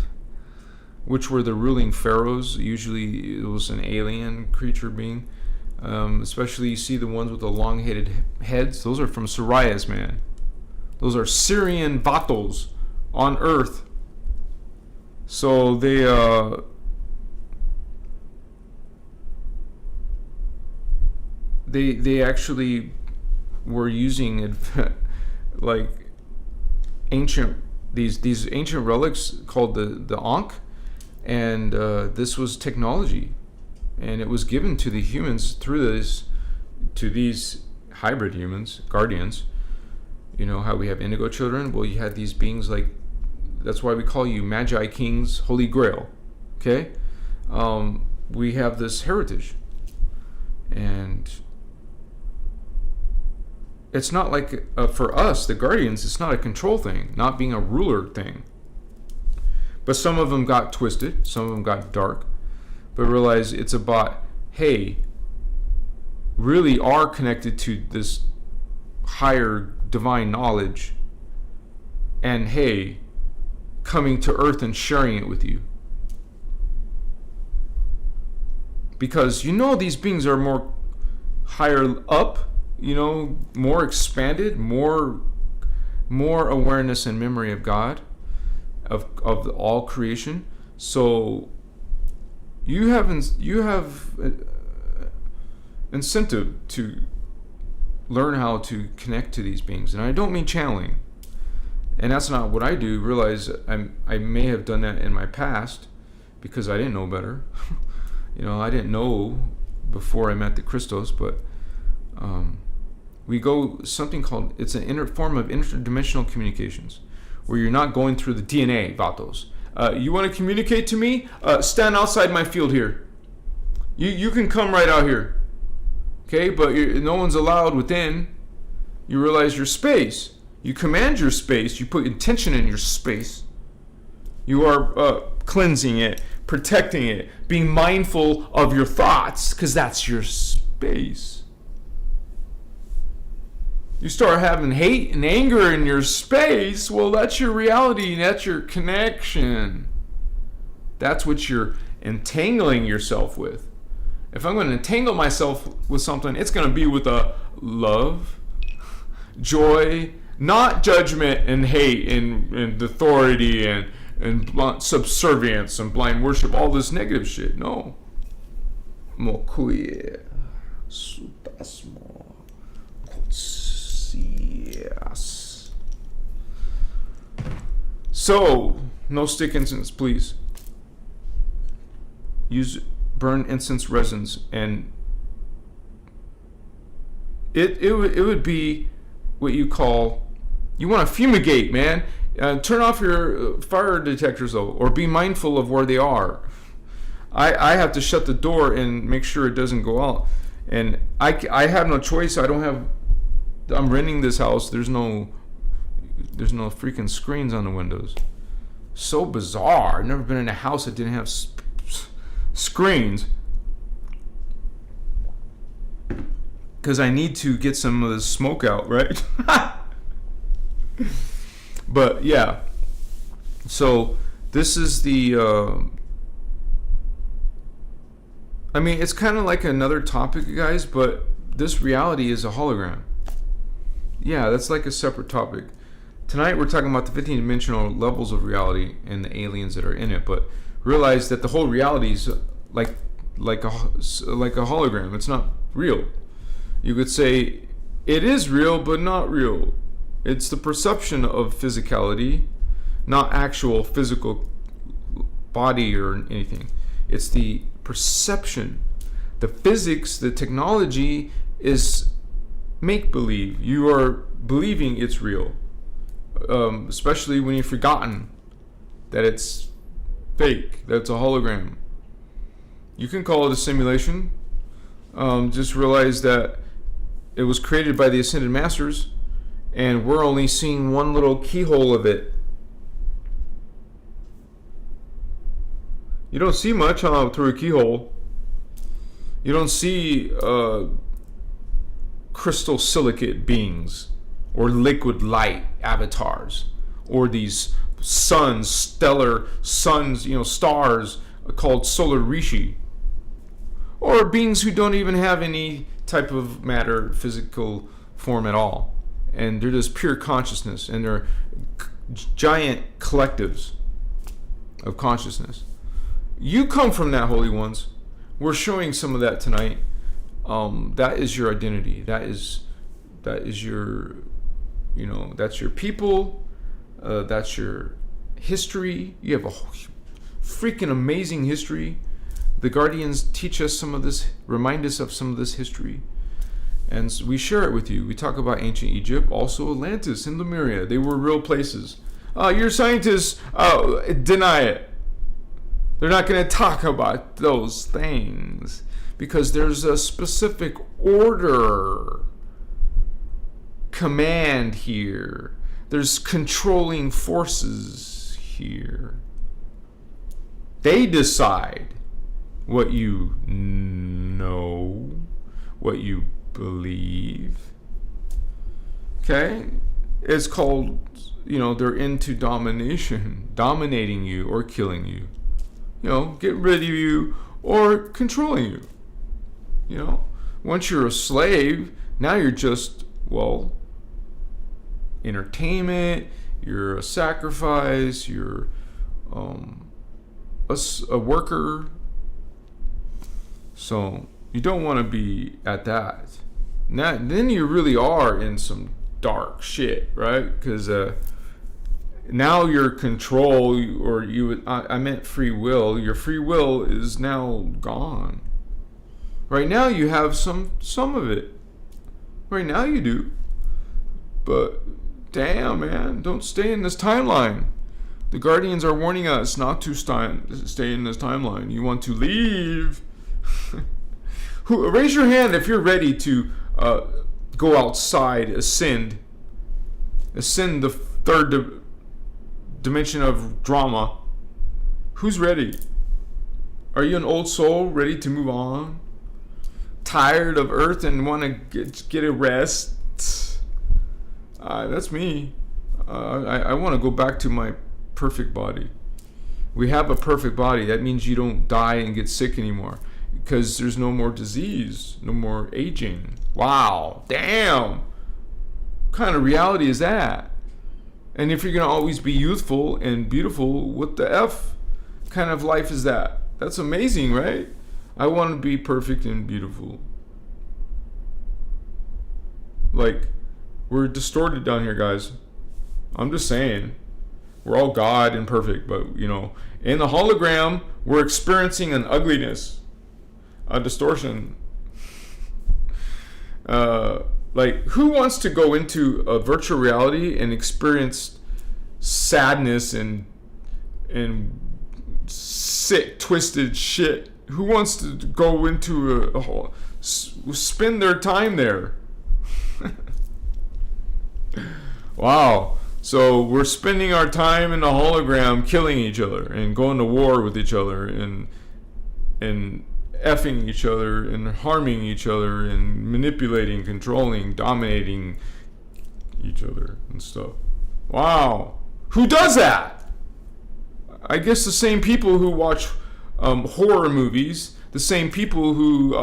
which were the ruling pharaohs. Usually it was an alien creature being. Especially you see the ones with the long-headed heads. Those are from Sirius, man. Those are Syrian Vatos on Earth. So they actually were using like these ancient relics called the Ankh. And this was technology, and it was given to the humans through these hybrid humans, guardians. You know how we have indigo children? Well, you had these beings like, that's why we call you Magi Kings, Holy Grail. Okay? We have this heritage, and it's not like for us, the guardians, it's not a control thing, not being a ruler thing. But some of them got twisted, some of them got dark, but realize it's about, hey, really are connected to this higher divine knowledge, and hey, coming to Earth and sharing it with you. Because these beings are more higher up, more expanded, more awareness and memory of God. of all creation. So you have incentive to learn how to connect to these beings. And I don't mean channeling. And that's not what I do. Realize I may have done that in my past because I didn't know better. I didn't know before I met the Christos, but we go something called, it's an form of interdimensional communications, where you're not going through the DNA, Vatos. You want to communicate to me? Stand outside my field here. You can come right out here. Okay, but no one's allowed within. You realize your space. You command your space. You put intention in your space. You are cleansing it, protecting it, being mindful of your thoughts, because that's your space. You start having hate and anger in your space, well, that's your reality, that's your connection. That's what you're entangling yourself with. If I'm going to entangle myself with something, it's going to be with a love, joy, not judgment and hate and authority and blunt subservience and blind worship, all this negative shit. No. Mokuye sutasmo kotsias. So, no stick incense, please. Burn incense resins, and it would be what you call, you want to fumigate, man. Turn off your fire detectors though, or be mindful of where they are. I have to shut the door and make sure it doesn't go out, and I have no choice. I'm renting this house. There's no freaking screens on the windows. So bizarre. I've never been in a house that didn't have screens, because I need to get some of the smoke out, right? But yeah, so this is the it's kind of like another topic, guys, but this reality is a hologram. Yeah, that's like a separate topic. Tonight we're talking about the 15-dimensional levels of reality and the aliens that are in it, but realize that the whole reality is like a hologram. It's not real. You could say it is real, but not real. It's the perception of physicality, not actual physical body or anything. It's the perception. The physics, the technology is make-believe. You are believing it's real, especially when you've forgotten that it's fake, that's a hologram. You can call it a simulation. Just realize that it was created by the Ascended Masters, and we're only seeing one little keyhole of it. You don't see much through a keyhole. You don't see crystal silicate beings or liquid light avatars or these suns, stellar suns, stars called solar rishi, or beings who don't even have any type of matter, physical form at all, and they're just pure consciousness, and they're giant collectives of consciousness. You come from that, holy ones. We're showing some of that tonight. That is your identity. That is your, that's your people. That's your history. You have a freaking amazing history. The Guardians teach us some of this, remind us of some of this history, and we share it with you. We talk about ancient Egypt, also Atlantis and Lemuria. They were real places. Your scientists deny it. They're not going to talk about those things because there's a specific order, command here. There's controlling forces here. They decide what you know, what you believe. Okay? It's called, they're into domination, dominating you or killing you. Get rid of you or controlling you. Once you're a slave, now you're just, entertainment, You're a sacrifice. You're a worker. So you don't want to be at that. Now, then you really are in some dark shit, right? Because now your control, or I meant free will. Your free will is now gone. Right now you have some of it. Right now you do. But damn, man, don't stay in this timeline. The Guardians are warning us not to stay in this timeline. You want to leave. Raise your hand if you're ready to go outside, ascend the third dimension of drama. Who's ready? Are you an old soul ready to move on? Tired of Earth and want to get a rest? That's me. I want to go back to my perfect body. We have a perfect body. That means you don't die and get sick anymore, because there's no more disease, no more aging. Wow, damn. What kind of reality is that? And if you're going to always be youthful and beautiful, what the F kind of life is that? That's amazing, right? I want to be perfect and beautiful. Like, we're distorted down here, guys. I'm just saying. We're all God and perfect, but, you know, in the hologram, we're experiencing an ugliness, a distortion. Like, who wants to go into a virtual reality and experience sadness and sick, twisted shit? Who wants to go into spend their time there? Wow. So we're spending our time in the hologram killing each other and going to war with each other and effing each other and harming each other and manipulating, controlling, dominating each other and stuff. Wow. Who does that? I guess the same people who watch horror movies, the same people who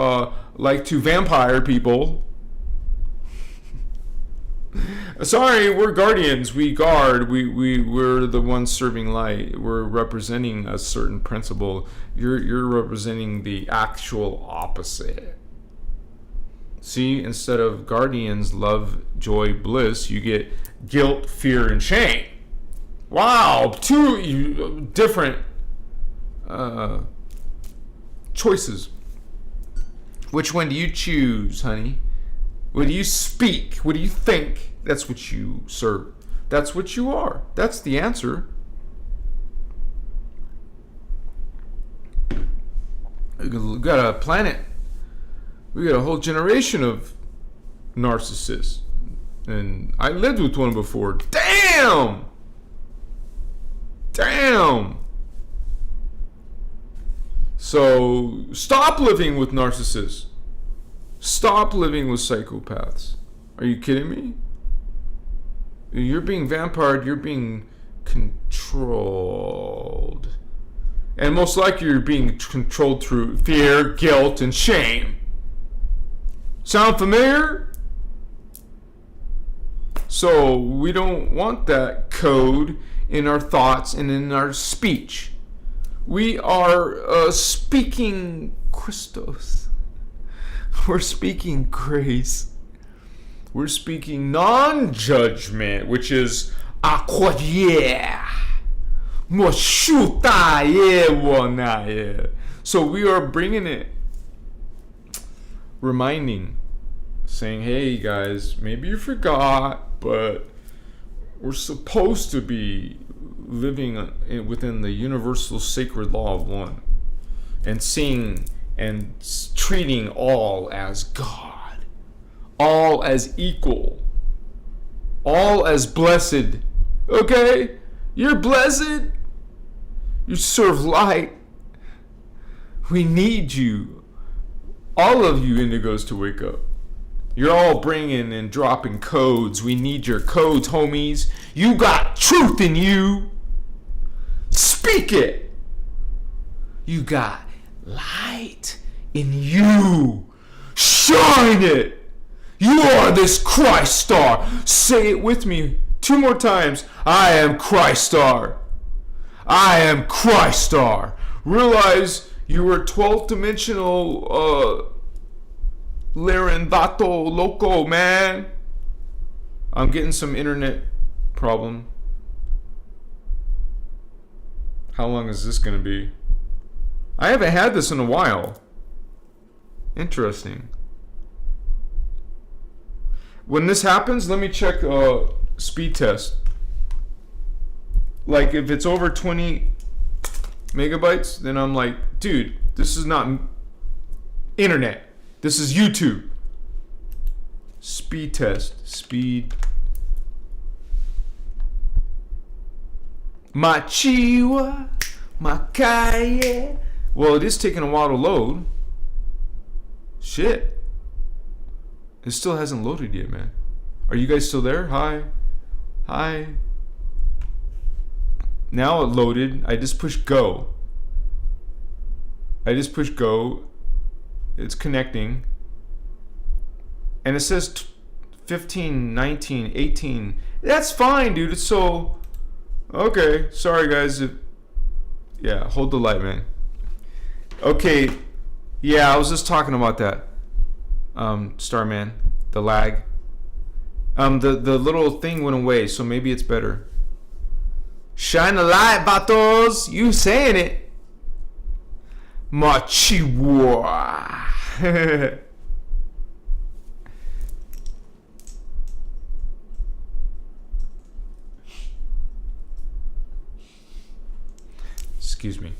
like to vampire people. Sorry, we're guardians. We guard. We're the ones serving light. We're representing a certain principle. You're representing the actual opposite. See, instead of guardians, love, joy, bliss, you get guilt, fear, and shame. Wow, two different choices. Which one do you choose, honey? What do you speak? What do you think? That's what you serve. That's what you are. That's the answer. We got a planet. We got a whole generation of narcissists. And I lived with one before. Damn! So stop living with narcissists. Stop living with psychopaths. Are you kidding me? You're being vampired. You're being controlled. And most likely you're being controlled through fear, guilt, and shame. Sound familiar? So we don't want that code in our thoughts and in our speech. We are speaking Christos. We're speaking grace. We're speaking non-judgment, which is accordier. So we are bringing it, reminding, saying, hey guys, maybe you forgot, but we're supposed to be living within the universal sacred law of one and seeing and treating all as God, all as equal, all as blessed. Okay? You're blessed. You serve light. We need you. All of you indigos to wake up. You're all bringing and dropping codes. We need your codes, homies. You got truth in you. Speak it. You got light in you. Shine it. You are this Christ star. Say it with me 2 more times. I am Christar. I am Christar. Realize you were 12th dimensional Lirendato Loco, man. I'm getting some internet problem. How long is this going to be? I haven't had this in a while. Interesting. When this happens, let me check speed test. Like if it's over 20 megabytes, then I'm like, dude, this is not internet. This is YouTube. Speed test. Speed. Machiwa. Makaye. Well, it is taking a while to load. Shit. It still hasn't loaded yet, man. Are you guys still there? Hi. Hi. Now it loaded. I just pushed go. It's connecting. And it says 15, 19, 18. That's fine, dude. It's so... Okay. Sorry, guys. Yeah, hold the light, man. Okay. Yeah, I was just talking about that. Starman. The lag. The little thing went away, so maybe it's better. Shine a light, vatos. You saying it. Machiwa. Excuse me.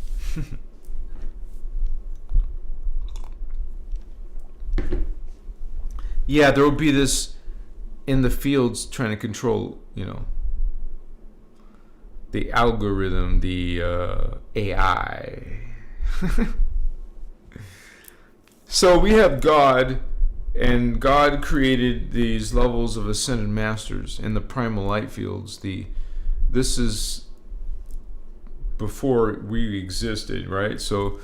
Yeah, there will be this in the fields trying to control, the algorithm, the AI. So we have God, and God created these levels of ascended masters in the primal light fields. This is before we existed, right? So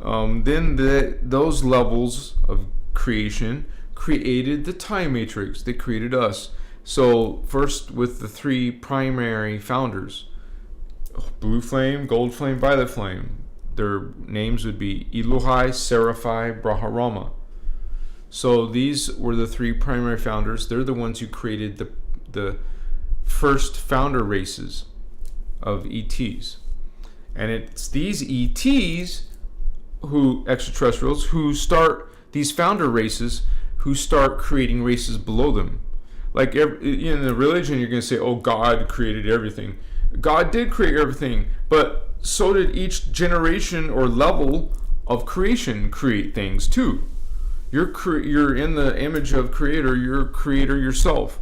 then those levels of creation created the time matrix. They created us. So first with the 3 primary founders, blue flame, gold flame, violet flame. Their names would be Elohai, Seraphi, Brahmarama. So these were the 3 primary founders. They're the ones who created the first founder races of ETs. And it's these ETs, extraterrestrials, who start these founder races, who start creating races below them. Like in the religion, you're going to say, oh, God created everything. God did create everything, but so did each generation or level of creation create things too. You're in the image of creator, you're creator yourself.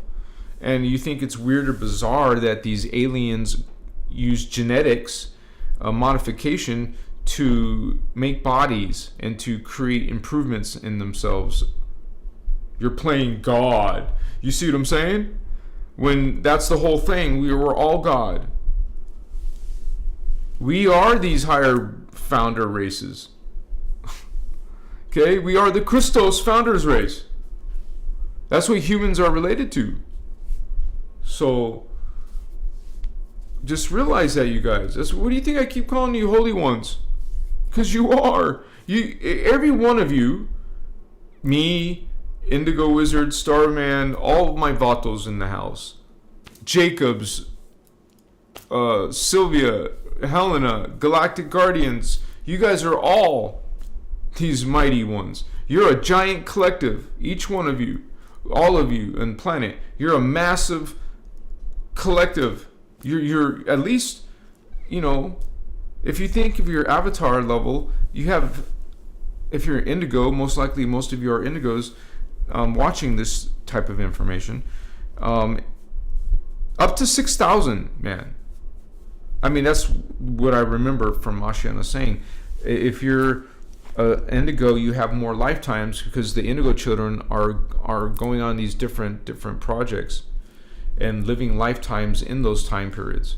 And you think it's weird or bizarre that these aliens use genetics modification to make bodies and to create improvements in themselves. You're playing God. You see what I'm saying? When that's the whole thing, we were all God. We are these higher founder races. Okay? We are the Christos founders race. That's what humans are related to. So just realize that, you guys. What do you think I keep calling you holy ones? Because you are. Every one of you, me, Indigo Wizard, Starman, all of my Vatos in the house, Jacobs, Sylvia, Helena, Galactic Guardians, you guys are all these mighty ones. You're a giant collective, each one of you, all of you and planet. You're a massive collective. You're at least, if you think of your avatar level, you have, if you're indigo, most likely most of you are indigos watching this type of information, up to 6,000, man. I mean, that's what I remember from Ashiana saying. If you're indigo, you have more lifetimes because the indigo children are going on these different projects and living lifetimes in those time periods.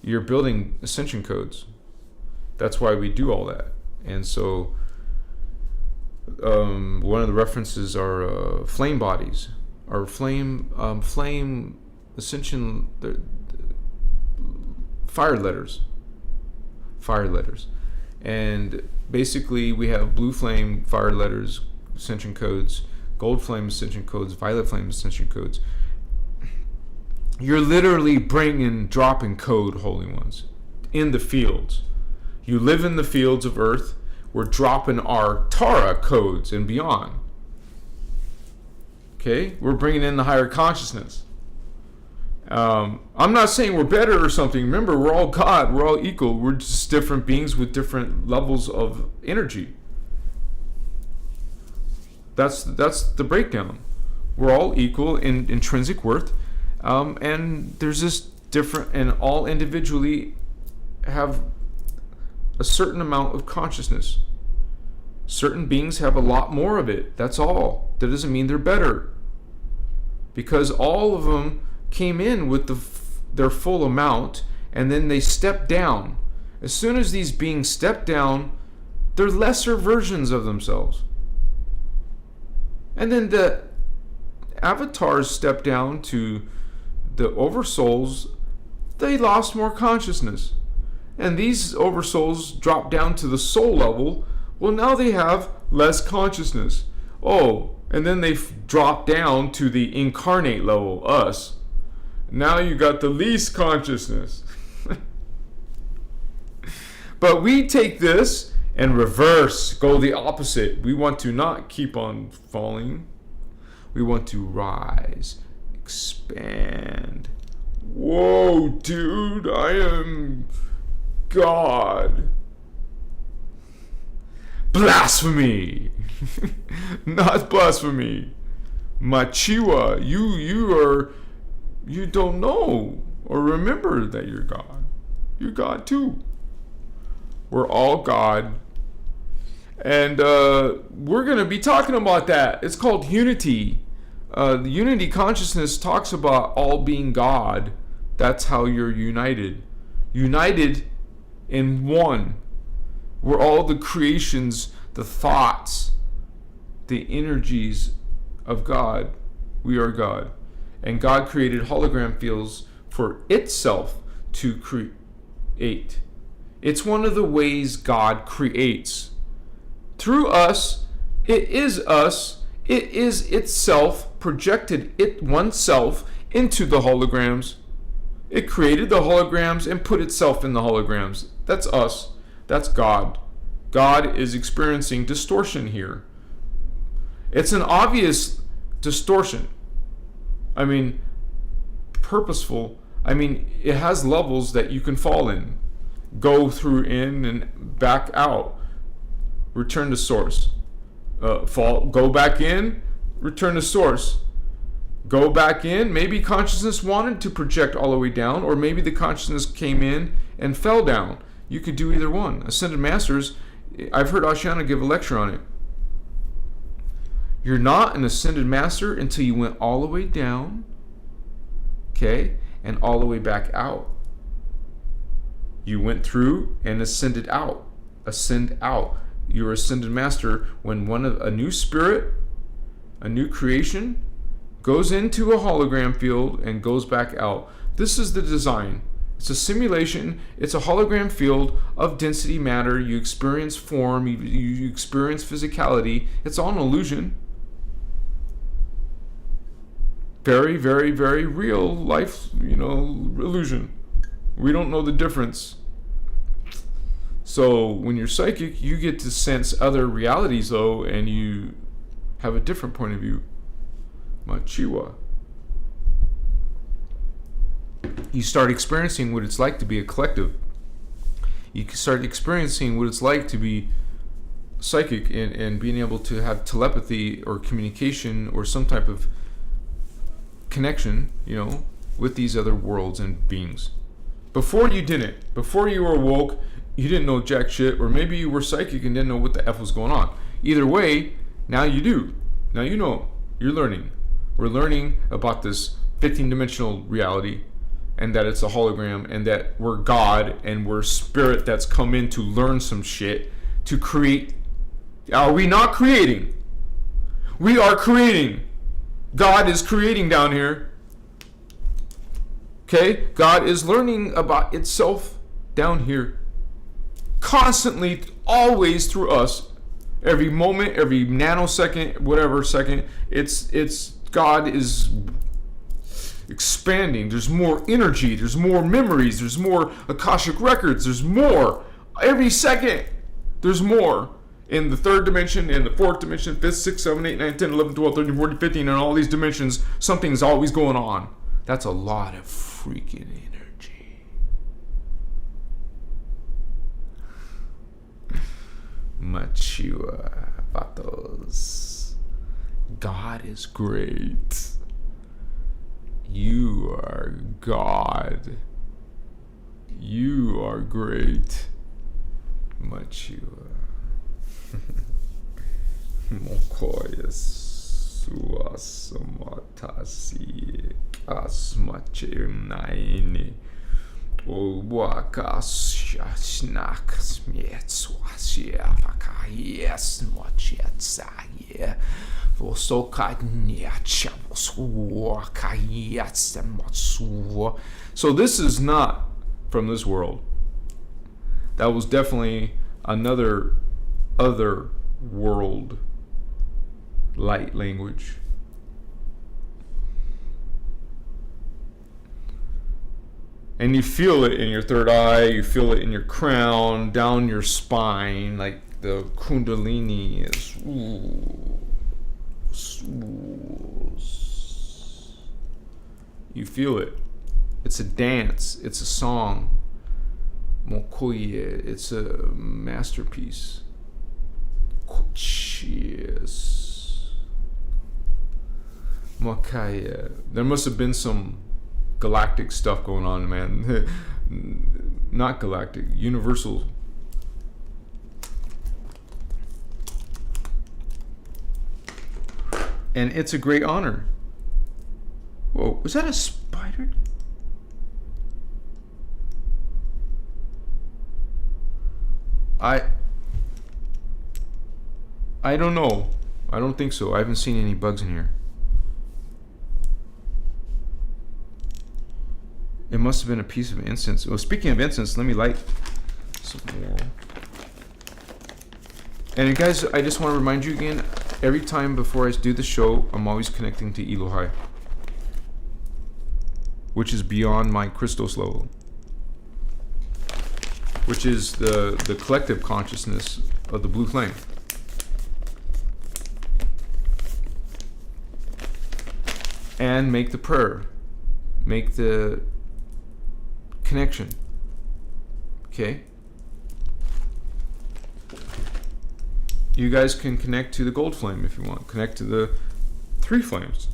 You're building ascension codes. That's why we do all that. And so one of the references are flame bodies, or flame Ascension, fire letters. And basically we have blue flame fire letters, Ascension codes, gold flame Ascension codes, violet flame Ascension codes. You're literally dropping code, Holy Ones, in the fields. You live in the fields of Earth. We're dropping our Tara codes and beyond. Okay? We're bringing in the higher consciousness. I'm not saying we're better or something. Remember, we're all God. We're all equal. We're just different beings with different levels of energy. That's the breakdown. We're all equal in intrinsic worth. And there's this different, and all individually have a certain amount of consciousness. Certain beings have a lot more of it. That's all. That doesn't mean they're better. Because all of them came in with their full amount, and then they stepped down. As soon as these beings step down, they're lesser versions of themselves. And then the avatars step down to the oversouls. They lost more consciousness. And these oversouls drop down to the soul level. Well, now they have less consciousness. Oh, and then they drop down to the incarnate level, us. Now you got the least consciousness. But we take this and reverse, go the opposite. We want to not keep on falling. We want to rise, expand. Whoa, dude, I am God. Blasphemy. Not blasphemy. Machiwa, you don't know or remember that you're God. You're God too. We're all God. And we're going to be talking about that. It's called unity. The unity consciousness talks about all being God. That's how you're united. United in one. We're all the creations, the thoughts, the energies of God. We are God. And God created hologram fields for itself to create. It's one of the ways God creates. Through us, it is us. It is itself projected oneself into the holograms. It created the holograms and put itself in the holograms. That's us. That's God. God is experiencing distortion here. It's an obvious distortion. I mean, purposeful. I mean, it has levels that you can fall in. Go through in and back out. Return to source. Go back in, return to source. Go back in. Maybe consciousness wanted to project all the way down, or maybe the consciousness came in and fell down. You could do either one. Ascended Masters, I've heard Ashiana give a lecture on it. You're not an Ascended Master until you went all the way down, okay, and all the way back out. You went through and ascended out. Ascend out. You're Ascended Master when a new spirit, a new creation, goes into a hologram field and goes back out. This is the design. It's a simulation. It's a hologram field of density matter. You experience form. You experience physicality. It's all an illusion. Very, very, very real life, illusion. We don't know the difference. So when you're psychic, you get to sense other realities, though, and you have a different point of view. Machiwa. You start experiencing what it's like to be a collective. You start experiencing what it's like to be psychic and being able to have telepathy or communication or some type of connection, with these other worlds and beings. Before you didn't. Before you were woke, you didn't know jack shit, or maybe you were psychic and didn't know what the F was going on. Either way, now you do. Now you know. You're learning. We're learning about this 15-dimensional reality, and that it's a hologram, and that we're God, and we're spirit that's come in to learn some shit, to create. Are we not creating? We are creating. God is creating down here. Okay? God is learning about itself down here. Constantly, always through us. Every moment, every nanosecond, whatever second, it's God is expanding. There's more energy, there's more memories, there's more Akashic records, there's more. Every second, there's more. In the third dimension, in the fourth dimension, 5th, 6th, 7th, 8th, 9th, 10th, 11th, 12th, 13th, 14th, 15th, and all these dimensions, something's always going on. That's a lot of freaking energy. Mature vatos. God is great. You are God. You are great. Mature. Mokoyes suasamatasi asmachenaini owakas smietswasia fakayes mochietsaye so this is not from this world. That was definitely another other world light language. And you feel it in your third eye, you feel it in your crown, down your spine, like the kundalini is you feel it. It's a dance, it's a song. Mokoye, it's a masterpiece. Cheers. Makaya. There must have been some galactic stuff going on, man. Not galactic, universal. And it's a great honor. Whoa, was that a spider? I don't know. I don't think so. I haven't seen any bugs in here. It must have been a piece of incense. Well, speaking of incense, let me light some more. And guys, I just want to remind you again, every time before I do the show, I'm always connecting to Elohai, which is beyond my Christos level, which is the collective consciousness of the blue flame. And make the prayer, make the connection. Okay? You guys can connect to the gold flame if you want. Connect to the three flames.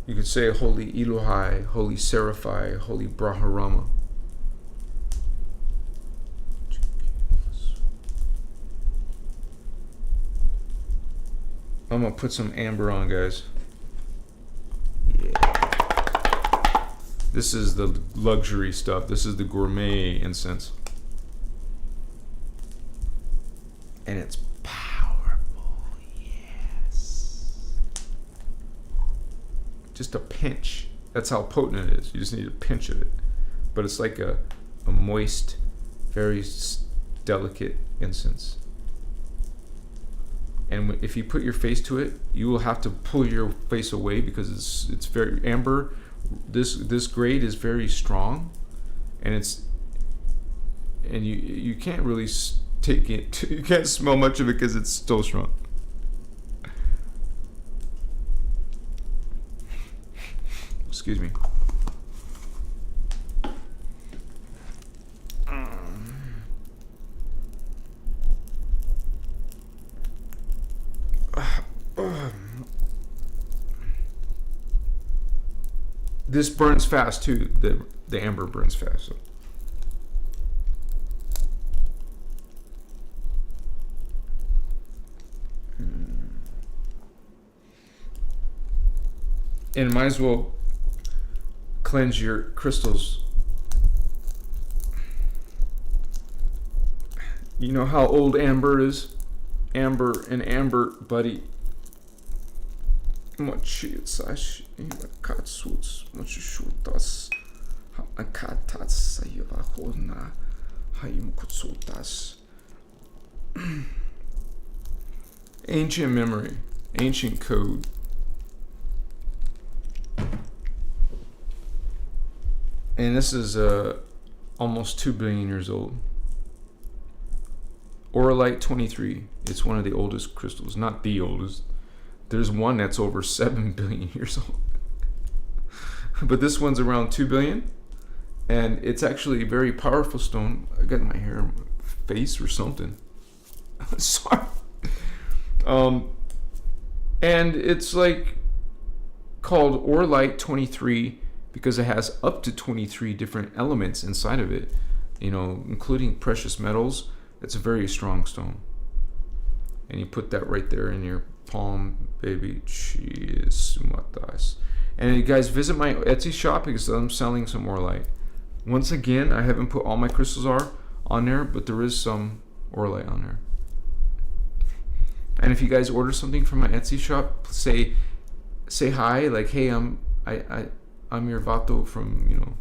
You could say Holy Elohai, Holy Seraphi, Holy Braharama. I'm gonna put some amber on, guys. Yeah. This is the luxury stuff. This is the gourmet incense. And it's powerful, yes. Just a pinch. That's how potent it is. You just need a pinch of it. But it's like a moist, very delicate incense. And if you put your face to it, you will have to pull your face away because it's very amber. This grade is very strong, and you can't really take it. You can't smell much of it because it's so strong. Excuse me. This burns fast too. The amber burns fast. So. And might as well cleanse your crystals. You know how old amber is? Amber and amber, buddy. Mochitsash, Katsuts, Mochishutas, Akatats, Sayavahona, Hayimkutsutas. Ancient memory, ancient code. And this is almost 2 billion years old. Auralite 23. It's one of the oldest crystals, not the oldest. There's one that's over 7 billion years old. But this one's around 2 billion. And it's actually a very powerful stone. I got my hair in my face or something. Sorry. And it's like called Auralite 23 because it has up to 23 different elements inside of it, you know, including precious metals. It's a very strong stone. And you put that right there in your palm, baby. Cheers. And you guys visit my Etsy shop because I'm selling some Auralite. Once again, I haven't put all my crystals on there, but there is some Auralite on there. And if you guys order something from my Etsy shop, say hi, like, hey, I'm your Vato from, you know,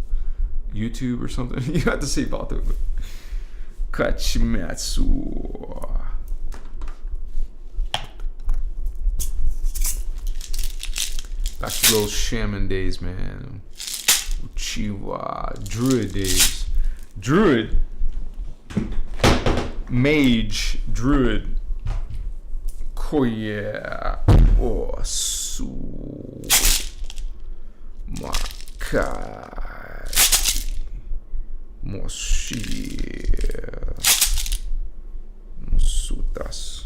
YouTube or something. You have to say Vato. Kachimatsu. Back to those shaman days, man. Uchiwa. Druid days. Druid. Mage. Druid. Koya. Osu. Makai. Moshia. Mosutas.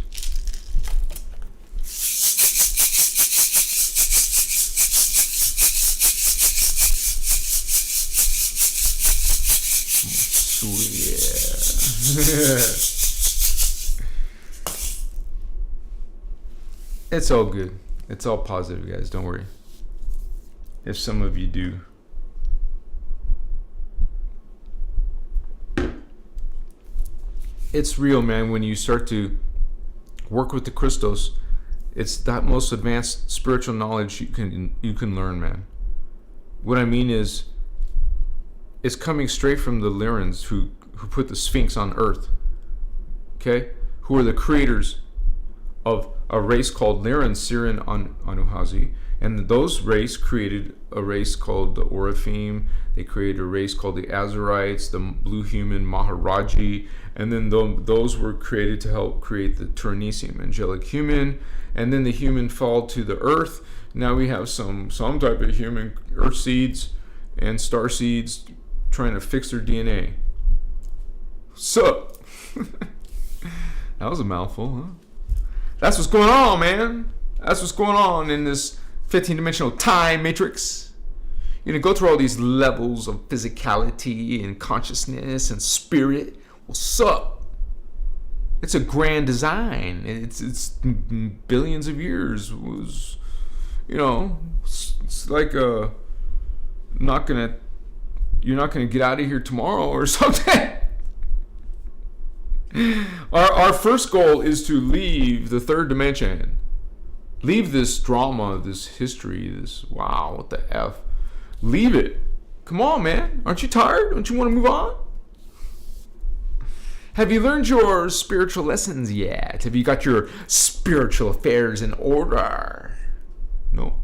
It's all good. It's all positive, guys. Don't worry. If some of you do. It's real, man. When you start to work with the Christos, it's that most advanced spiritual knowledge you can learn, man. What I mean is, it's coming straight from the Lyrans who put the Sphinx on Earth. Okay? Who are the creators of a race called Lyran, Siren, Anuhazi. And those race created a race called the Oraphim. They created a race called the Azarites, the Blue Human, Maharaji. And then those were created to help create the Ternesium, angelic human. And then the human fall to the earth. Now we have some type of human, earth seeds and star seeds trying to fix their DNA. Sup? That was a mouthful, huh? That's what's going on, man. That's what's going on in this 15-dimensional time matrix. You're going to go through all these levels of physicality and consciousness and spirit. What's up? It's a grand design. It's billions of years. It was, you know, it's like you're not gonna get out of here tomorrow or something. Our first goal is to leave the third dimension. Leave this drama, this history, this wow, what the F. Leave it. Come on, man. Aren't you tired? Don't you want to move on? Have you learned your spiritual lessons yet? Have you got your spiritual affairs in order? No.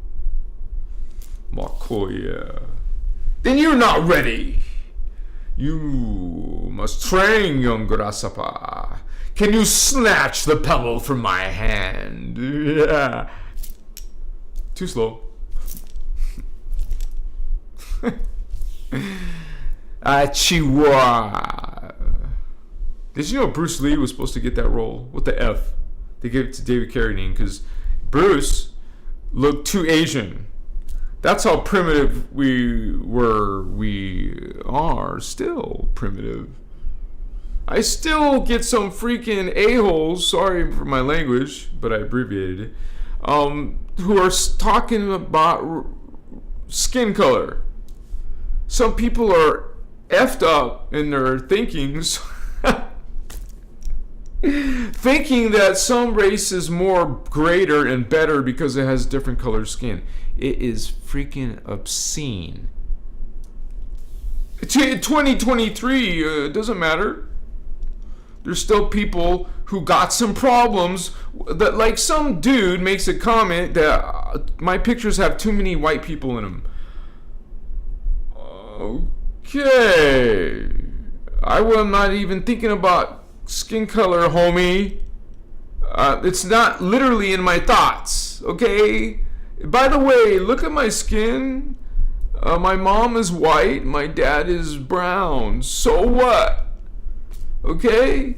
Makoya. Then you're not ready. You must train, young Grasapa. Can you snatch the pebble from my hand? Yeah. Too slow. Chihuahua. Did you know Bruce Lee was supposed to get that role? What the F? They gave it to David Carradine because Bruce looked too Asian. That's how primitive we were. We are still primitive. I still get some freaking a-holes, sorry for my language, but I abbreviated it, who are talking about skin color. Some people are effed up in their thinkings. Thinking that some race is more greater and better because it has different colored skin. It is freaking obscene. 2023, it doesn't matter. There's still people who got some problems. That, like, some dude makes a comment that my pictures have too many white people in them. Okay. I was not even thinking about skin color, homie. It's not literally in my thoughts, okay? By the way, look at my skin. My mom is white, my dad is brown. So what? Okay?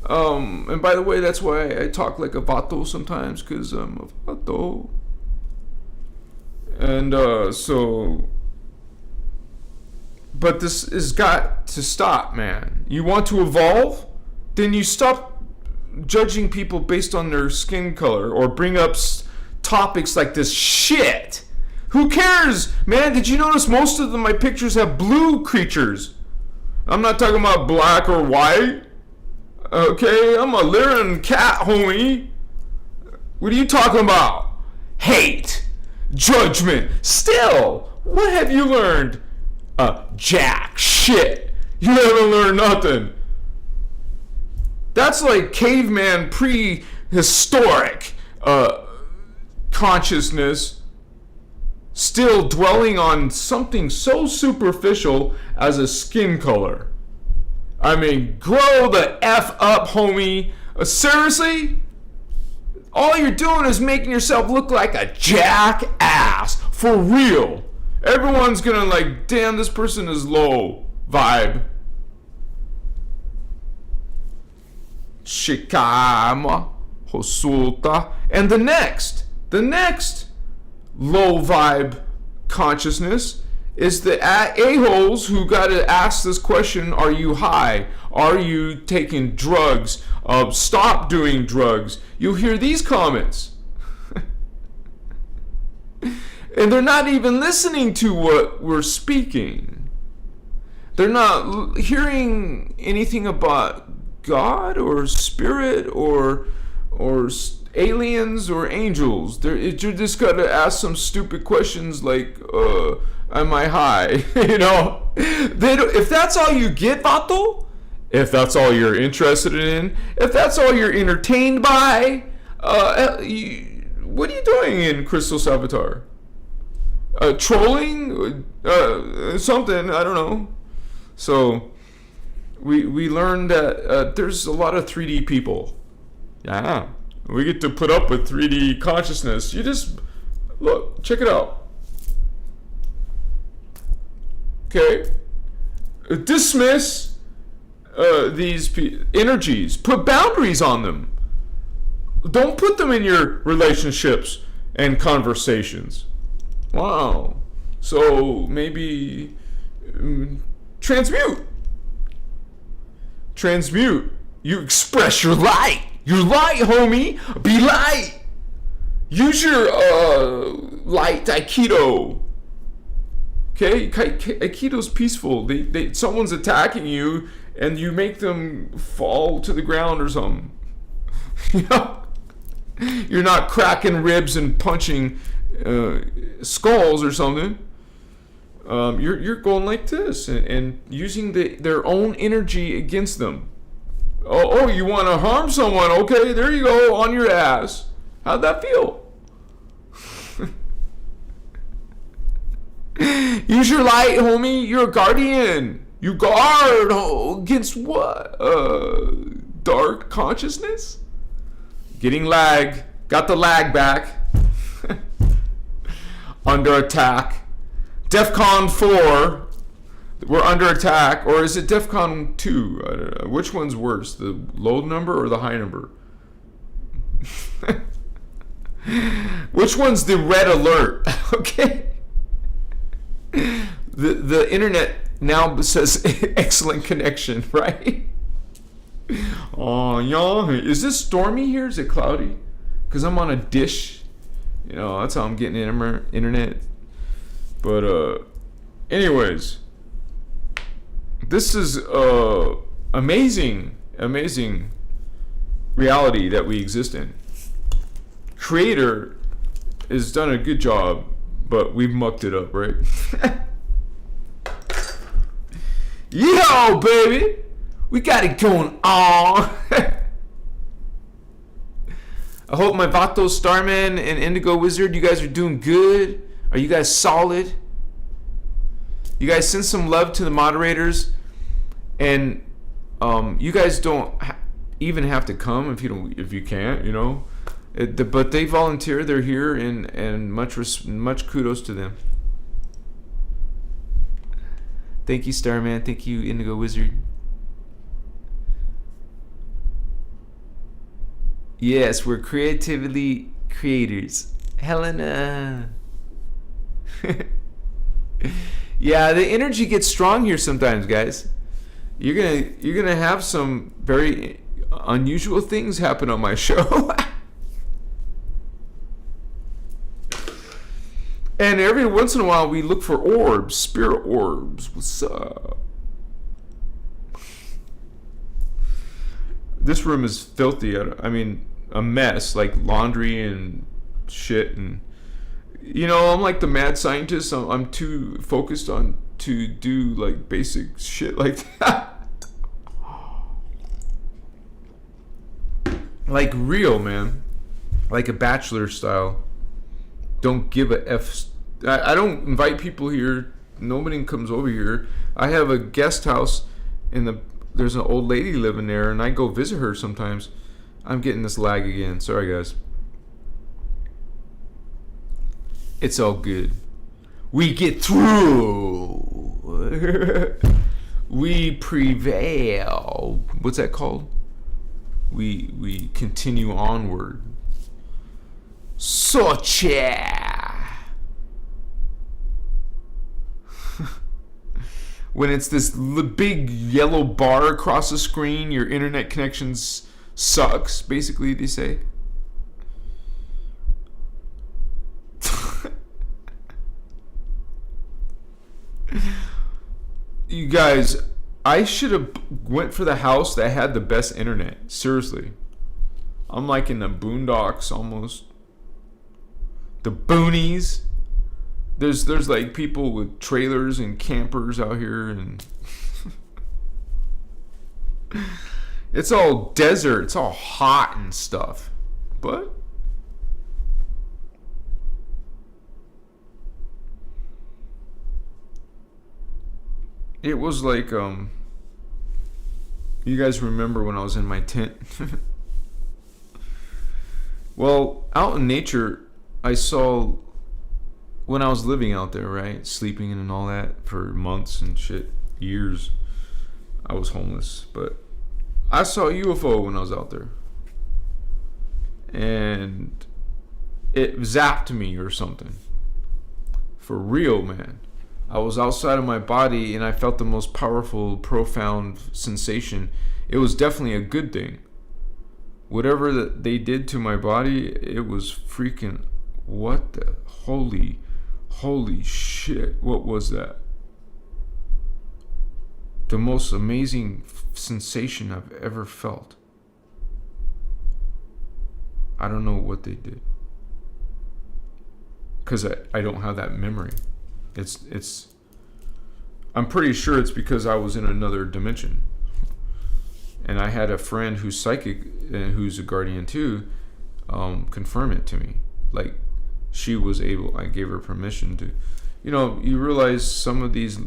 And by the way, that's why I talk like a vato sometimes, because I'm a vato. And but this has got to stop, man. You want to evolve? Then you stop judging people based on their skin color or bring up topics like this shit. Who cares? Man, did you notice most of my pictures have blue creatures? I'm not talking about black or white. Okay, I'm a Lyran cat, homie. What are you talking about? Hate. Judgment. Still, what have you learned? Jack shit. You haven't learned nothing. That's like caveman prehistoric consciousness still dwelling on something so superficial as a skin color. I mean, grow the F up, homie. Seriously? All you're doing is making yourself look like a jackass. For real. Everyone's gonna like, damn, this person is low vibe. Shikama, Hosulta. And the next low vibe consciousness is the a-holes who got to ask this question: are you high? Are you taking drugs? Stop doing drugs. You hear these comments. And they're not even listening to what we're speaking. They're not hearing anything about God or spirit or aliens or angels. You're just got to ask some stupid questions like, am I high? You know, if that's all you get, Vato, if that's all you're interested in, if that's all you're entertained by, what are you doing in Christos Avatar? Trolling? Something, I don't know. So we learned that there's a lot of 3D people. Yeah. We get to put up with 3D consciousness. You just look, check it out. Okay. Dismiss these energies. Put boundaries on them. Don't put them in your relationships and conversations. Wow. So maybe transmute. Transmute. You express your light. Your light, homie. Be light. Use your light Aikido. Okay? Aikido's peaceful. Someone's attacking you and you make them fall to the ground or something. You know? You're not cracking ribs and punching skulls or something. You're going like this and using their own energy against them. Oh, you want to harm someone? Okay, there you go, on your ass. How'd that feel? Use your light, homie. You're a guardian. You guard against what? Dark consciousness? Getting lag. Got the lag back. Under attack. DEFCON 4. We're under attack. Or is it DEFCON 2? I don't know. Which one's worse? The low number or the high number? Which one's the red alert? Okay. The internet now says excellent connection, right? Oh, yeah. Is this stormy here? Is it cloudy? Because I'm on a dish. You know, that's how I'm getting internet. But, anyways. This is amazing reality that we exist in. Creator has done a good job, but we've mucked it up, right? Yo, baby! We got it going on! I hope my Vato, Starman, and Indigo Wizard, you guys are doing good. Are you guys solid? You guys send some love to the moderators, and you guys don't even have to come if you can't, you know. But they volunteer, they're here, and much kudos to them. Thank you, Starman. Thank you, Indigo Wizard. Yes, we're creatively creators. Helena. Yeah, the energy gets strong here sometimes, guys. You're gonna have some very unusual things happen on my show. And every once in a while we look for orbs, spirit orbs. What's up? This room is filthy. I mean, a mess, like laundry and shit. And you know, I'm like the mad scientist. I'm too focused on to do like basic shit like that. Like real, man. Like a bachelor style. Don't give a F. I don't invite people here. Nobody comes over here. I have a guest house there's an old lady living there, and I go visit her sometimes. I'm getting this lag again. Sorry, guys. It's all good. We get through. We prevail. What's that called? We continue onward. Socha. When it's this big yellow bar across the screen, your internet connection sucks, basically, they say. You guys, I should have went for the house that had the best internet. Seriously. I'm like in the boondocks almost. The boonies. There's like people with trailers and campers out here, and it's all desert. It's all hot and stuff. But it was like you guys remember when I was in my tent? Well, out in nature, I saw when I was living out there, right? Sleeping and all that for months and shit. Years. I was homeless. But I saw a UFO when I was out there. And it zapped me or something. For real, man. I was outside of my body and I felt the most powerful, profound sensation. It was definitely a good thing. Whatever that they did to my body, it was freaking... What the... Holy shit, what was that? The most amazing sensation I've ever felt. I don't know what they did. Because I don't have that memory. I'm pretty sure it's because I was in another dimension. And I had a friend who's psychic and who's a guardian too, confirm it to me. Like, she was able, I gave her permission to, you realize some of these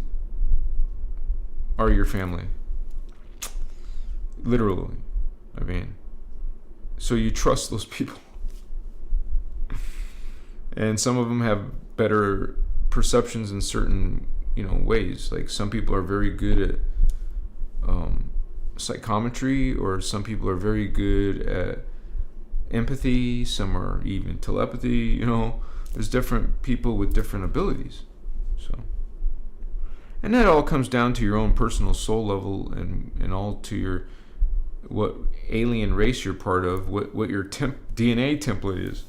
are your family. Literally. I mean, so you trust those people. And some of them have better perceptions in certain, ways. Like some people are very good at psychometry, or some people are very good at empathy, some are even telepathy. There's different people with different abilities. So, and that all comes down to your own personal soul level, and all to your what alien race you're part of, what your DNA template is.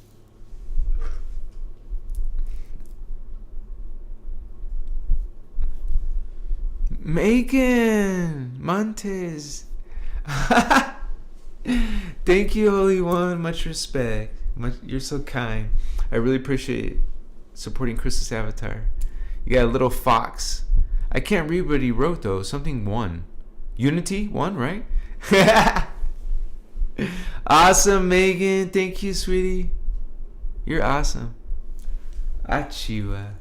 Megan Montes. Thank you, Holy One. Much respect. You're so kind. I really appreciate supporting Christos Avatar. You got a little fox. I can't read what he wrote though. Something 1. Unity 1, right? Awesome, Megan. Thank you, sweetie. You're awesome. Achiwa.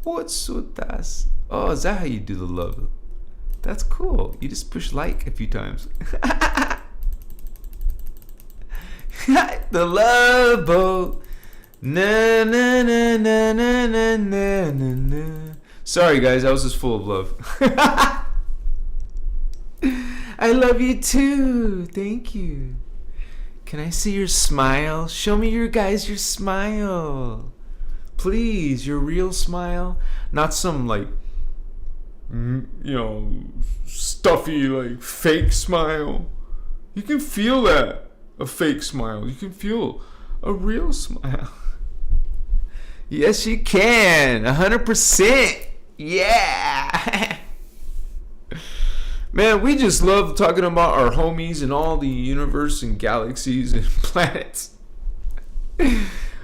What's utas? Oh, is that how you do the love? That's cool. You just push like a few times. The love boat. Na na na na na na na na na. Sorry guys, I was just full of love. I love you too. Thank you. Can I see your smile? Show me your smile. Please, your real smile. Not some like, stuffy like fake smile. You can feel that. A fake smile. You can feel a real smile. Yes, you can. 100%. Yeah. Man, we just love talking about our homies and all the universe and galaxies and planets.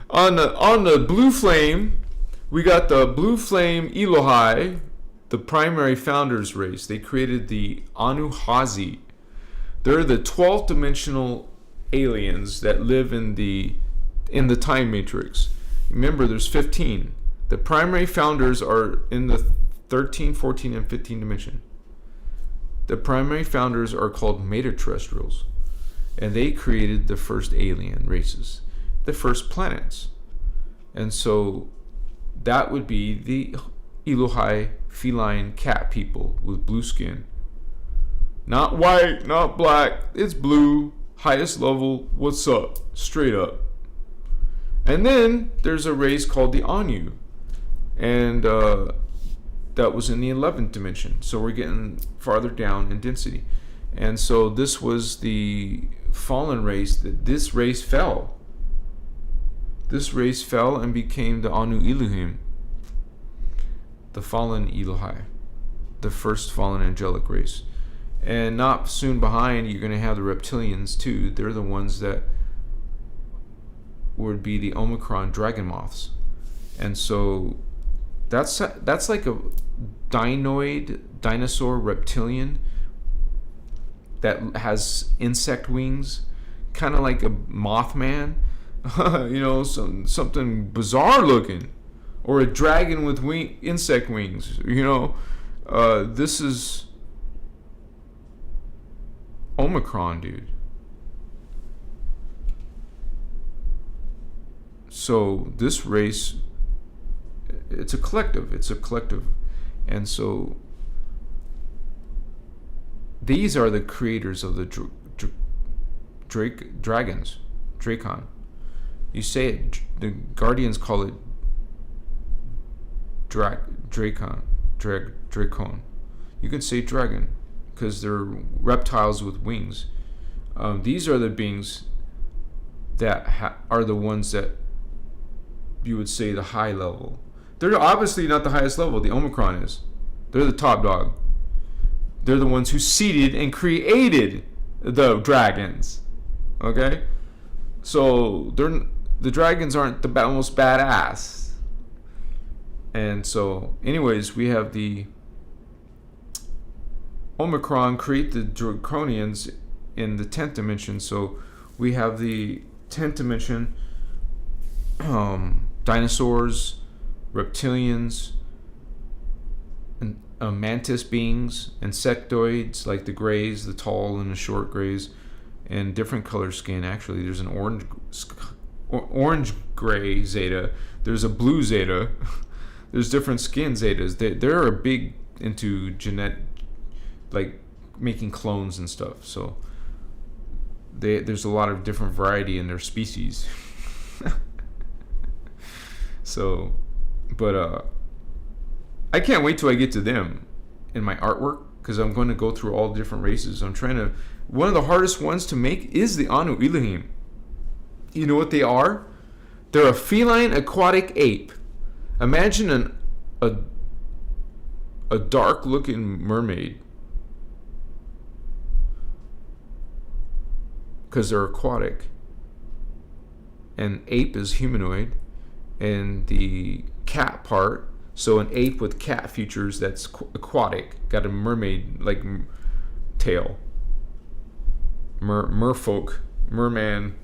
On the blue flame, we got the blue flame Elohai, the primary founders race. They created the Anuhazi. They're the 12th dimensional aliens that live in the time matrix. Remember, there's 15. The primary founders are in the 13, 14, and 15 dimension. The primary founders are called metaterrestrials, and they created the first alien races, the first planets. And so that would be the Elohai feline cat people with blue skin. Not white, not black, it's blue, highest level, what's up, straight up. And then there's a race called the Anu, and that was in the 11th dimension. So we're getting farther down in density. And so this was the fallen race. This race fell. This race fell and became the Anu Elohim, the fallen Elohai, the first fallen angelic race. And not soon behind, you're going to have the reptilians too. They're the ones that would be the Omicron dragon moths. And so that's like a dinoid dinosaur reptilian that has insect wings, kind of like a Mothman, something bizarre looking, or a dragon with insect wings. This is Omicron, dude. So this race, it's a collective. And so these are the creators of the dragons, Dracon. You say it, the Guardians call it Dracon. You can say dragon because they're reptiles with wings. These are the beings that are the ones that you would say the high level. They're obviously not the highest level. The Omicron is. They're the top dog. They're the ones who seeded and created the dragons. Okay? So the dragons aren't the most badass. And so, anyways, we have the Omicron create the draconians in the 10th dimension. So we have the 10th dimension dinosaurs, reptilians, and mantis beings, insectoids like the grays, the tall and the short grays, and different color skin. Actually, there's an orange gray zeta. There's a blue zeta. There's different skin zetas. They're big into like making clones and stuff. So there's a lot of different variety in their species. So, but I can't wait till I get to them in my artwork, because I'm going to go through all the different races. One of the hardest ones to make is the Anu Elohim. You know what they are? They're a feline aquatic ape. Imagine a dark looking mermaid because they're aquatic. And ape is humanoid. And the cat part, so an ape with cat features that's aquatic, got a mermaid like tail. Merfolk, merman.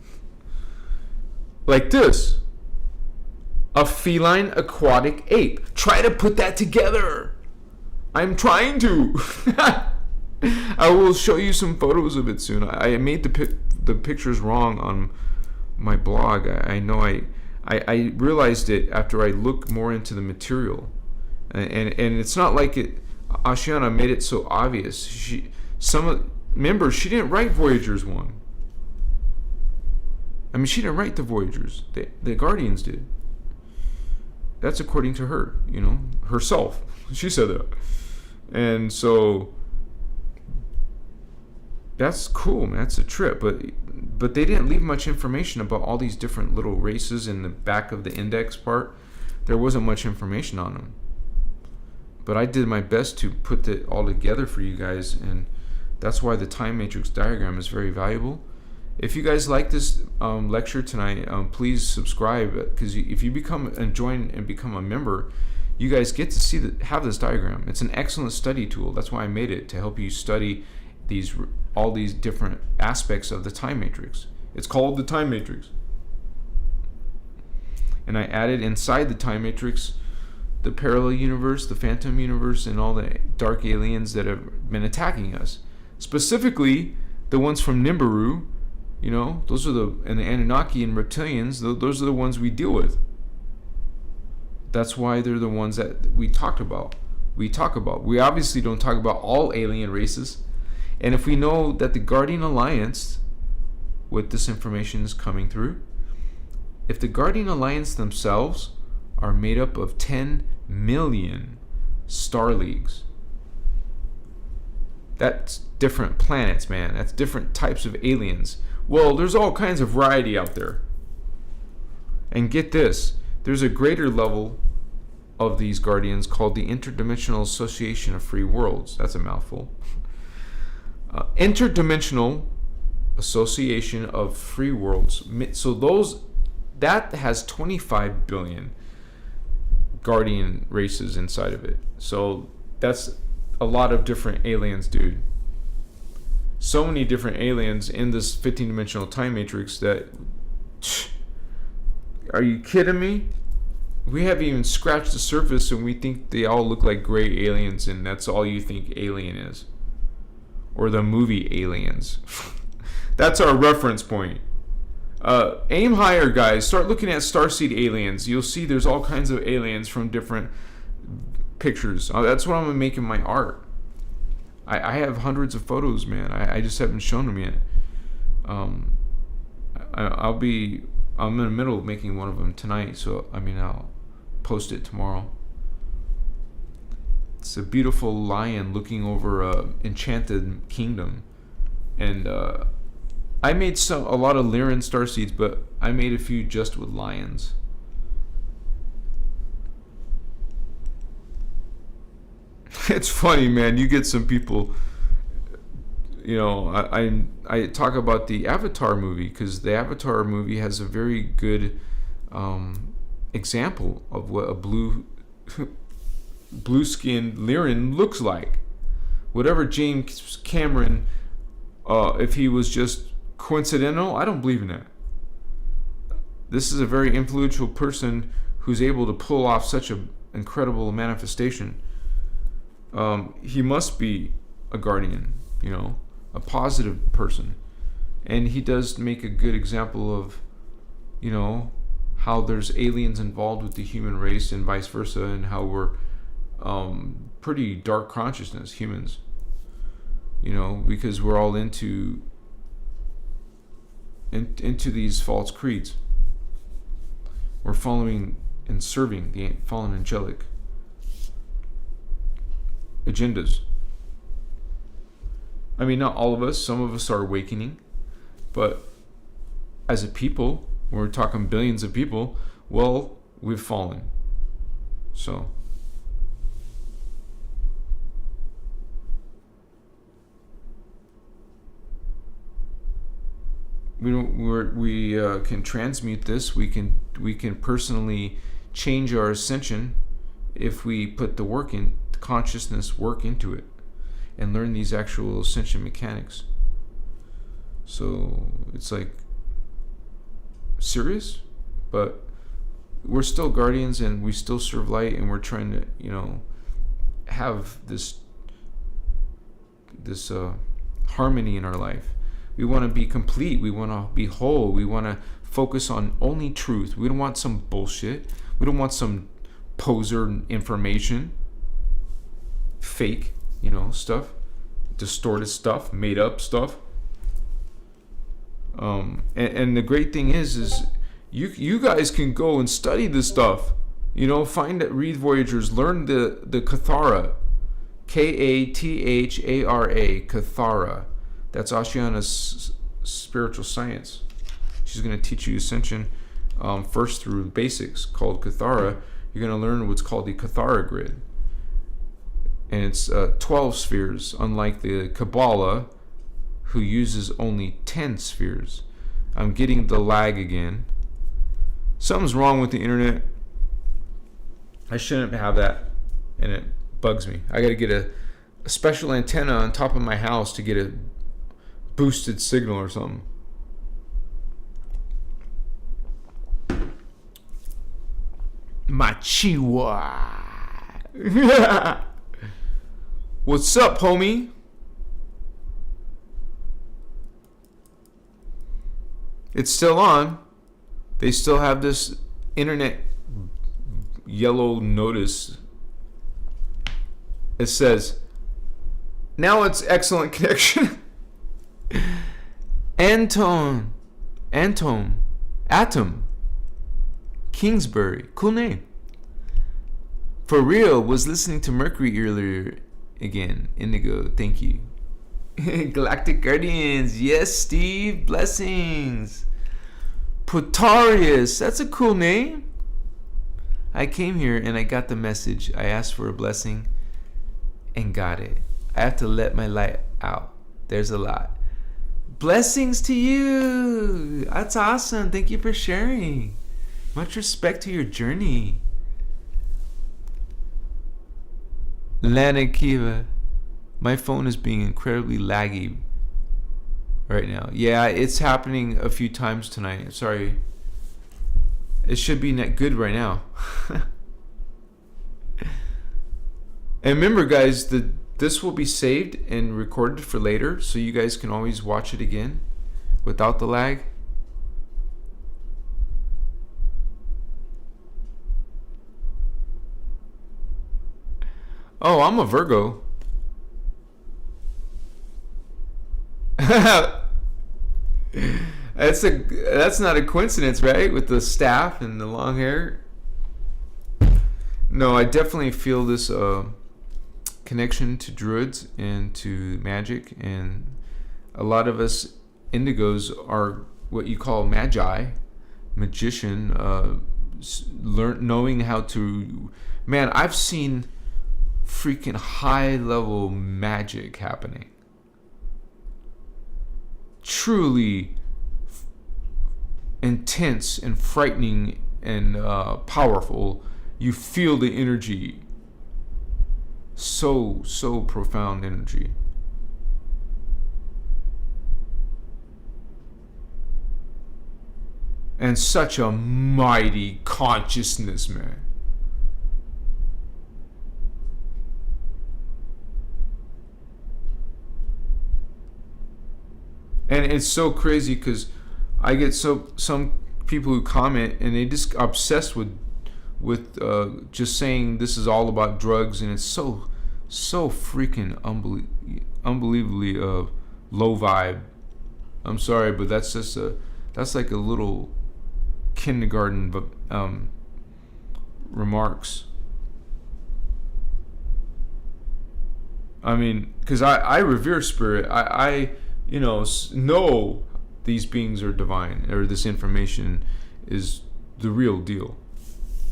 Like this. A feline aquatic ape. Try to put that together. I'm trying to. I will show you some photos of it soon. I made the pictures wrong on my blog. I know I realized it after I looked more into the material. And it's not like it. Ashiana made it so obvious. Remember, she didn't write Voyagers 1. I mean, she didn't write the Voyagers. The Guardians did. That's according to her, herself. She said that. And so that's cool, man. That's a trip. But they didn't leave much information about all these different little races in the back of the index part. There wasn't much information on them. But I did my best to put it all together for you guys, and that's why the time matrix diagram is very valuable. If you guys like this lecture tonight, please subscribe, because if you join and become a member, you guys get to have this diagram. It's an excellent study tool. That's why I made it, to help you study all these different aspects of the time matrix. It's called the time matrix. And I added inside the time matrix the parallel universe, the phantom universe, and all the dark aliens that have been attacking us. Specifically, the ones from Nibiru, those are and the Anunnaki and reptilians, those are the ones we deal with. That's why they're the ones that we talk about. We obviously don't talk about all alien races. And if we know that the Guardian Alliance, with this information is coming through, if the Guardian Alliance themselves are made up of 10 million star leagues, that's different planets, man. That's different types of aliens. Well, there's all kinds of variety out there. And get this, there's a greater level of these guardians called the Interdimensional Association of Free Worlds. That's a mouthful. Interdimensional Association of Free Worlds. So that has 25 billion guardian races inside of it. So that's a lot of different aliens, dude. So many different aliens in this 15-dimensional time matrix that... Are you kidding me? We haven't even scratched the surface, and we think they all look like gray aliens, and that's all you think Alien is. Or the movie Aliens. That's our reference point. Aim higher, guys. Start looking at Starseed aliens. You'll see there's all kinds of aliens from different pictures. That's what I'm making my art. I have hundreds of photos, man. I just haven't shown them yet. I'm in the middle of making one of them tonight, so I'll post it tomorrow. It's a beautiful lion looking over a enchanted kingdom, and I made a lot of Lyran starseeds, but I made a few just with lions. It's funny, man. You get some people, I talk about the Avatar movie, because the Avatar movie has a very good example of what a blue-skinned Lyran looks like. Whatever James Cameron, if he was just coincidental, I don't believe in that. This is a very influential person who's able to pull off such an incredible manifestation. He must be a guardian, a positive person. And he does make a good example of, how there's aliens involved with the human race and vice versa, and how we're pretty dark consciousness, humans. Because we're all into these false creeds. We're following and serving the fallen angelic agendas. Not all of us. Some of us are awakening, but as a people, when we're talking billions of people, well, we've fallen. So we can transmute this. We can personally change our ascension if we put the work in, the consciousness work into it, and learn these actual ascension mechanics. So it's like serious, but we're still guardians and we still serve light, and we're trying to, have this harmony in our life. We want to be complete. We want to be whole. We want to focus on only truth. We don't want some bullshit. We don't want some poser information, fake, stuff, distorted stuff, made up stuff. And the great thing is you guys can go and study this stuff. Find it, read Voyagers, learn the Kathara, Kathara, Kathara. That's Ashiana's spiritual science. She's going to teach you Ascension first through basics called Kathara. You're going to learn what's called the Kathara grid. And it's 12 spheres, unlike the Kabbalah, who uses only 10 spheres. I'm getting the lag again. Something's wrong with the internet. I shouldn't have that, and it bugs me. I got to get a special antenna on top of my house to get a boosted signal or something. Machiwa. What's up, homie? It's still on. They still have this internet yellow notice. It says, now it's excellent connection. Atom, Kingsbury, cool name. For real, was listening to Mercury earlier again. Indigo, thank you. Galactic Guardians, yes, Steve, blessings. Putarius, that's a cool name. I came here and I got the message. I asked for a blessing and got it. I have to let my light out. There's a lot. Blessings to you. That's awesome. Thank you for sharing. Much respect to your journey. Lana Kiva. My phone is being incredibly laggy right now. Yeah, it's happening a few times tonight. Sorry. It should be good right now. And remember, guys, this will be saved and recorded for later, so you guys can always watch it again without the lag. Oh, I'm a Virgo. That's not a coincidence, right? With the staff and the long hair. No, I definitely feel this connection to druids and to magic, and a lot of us indigos are what you call magician, knowing how to. Man, I've seen freaking high level magic happening. Truly intense and frightening and powerful. You feel the energy. So profound energy. And such a mighty consciousness, man. And it's so crazy because I get some people who comment and they just obsessed with just saying this is all about drugs, and it's so freaking unbelievably low vibe. I'm sorry, but that's just that's like a little kindergarten remarks. I mean, because I revere spirit. I know these beings are divine, or this information is the real deal.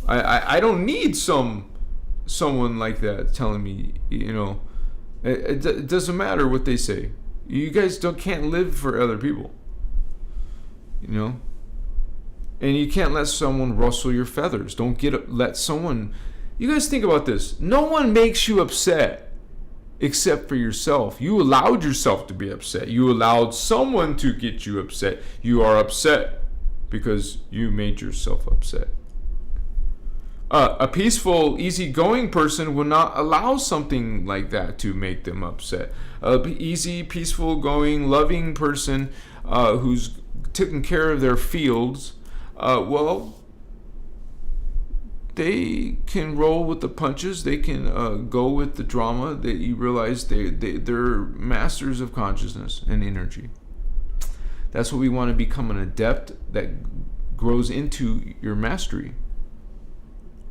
I don't need someone like that telling me, it doesn't matter what they say. You guys can't live for other people. You know? And you can't let someone rustle your feathers. Don't let someone... You guys think about this. No one makes you upset except for yourself. You allowed yourself to be upset. You allowed someone to get you upset. You are upset because you made yourself upset. A peaceful, easygoing person will not allow something like that to make them upset. A easy, peaceful, going, loving person who's taken care of their fields, well, they can roll with the punches. They can go with the drama. That you realize they're masters of consciousness and energy. That's what we want to become, an adept that grows into your mastery.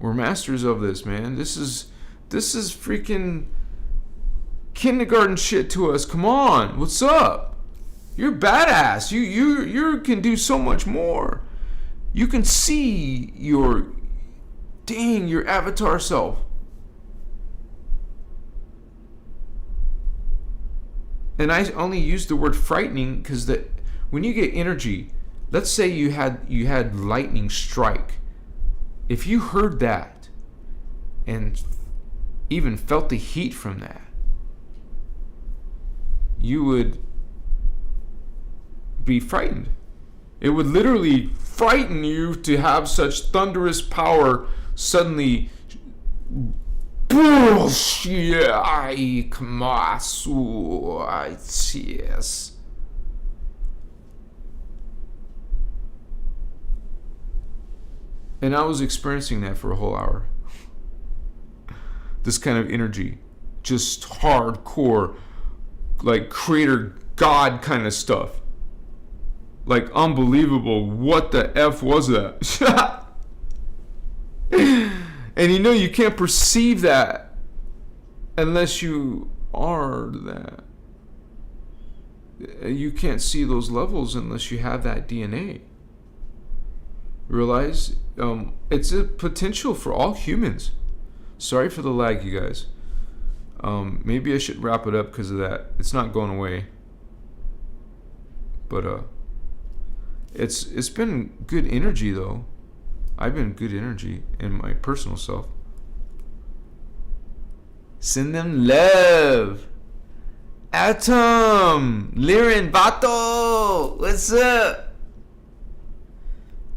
We're masters of this, man. This is freaking kindergarten shit to us. Come on, what's up? You're badass. You can do so much more. You can see your avatar self. And I only use the word frightening because that when you get energy, let's say you had lightning strike. If you heard that and even felt the heat from that, you would be frightened. It would literally frighten you to have such thunderous power suddenly. Yes. And I was experiencing that for a whole hour. This kind of energy. Just hardcore, like creator God kind of stuff. Like unbelievable. What the F was that? And you know you can't perceive that unless you are that. You can't see those levels unless you have that DNA. Realize it's a potential for all humans. Sorry for the lag, you guys. Maybe I should wrap it up because of that. It's not going away. But it's been good energy though. I've been good energy in my personal self. Send them love. Atom, Liren, Vato, what's up?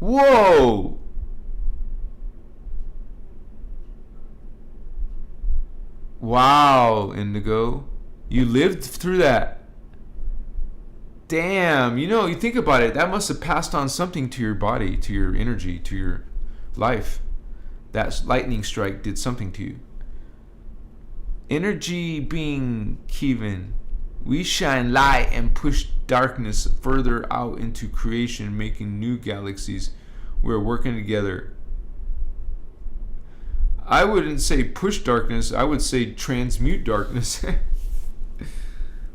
Whoa. Wow, Indigo. You lived through that. Damn, you think about it, that must have passed on something to your body, to your energy, to your life. That lightning strike did something to you. Energy being Kevin. We shine light and push darkness further out into creation, making new galaxies. We're working together. I wouldn't say push darkness, I would say transmute darkness.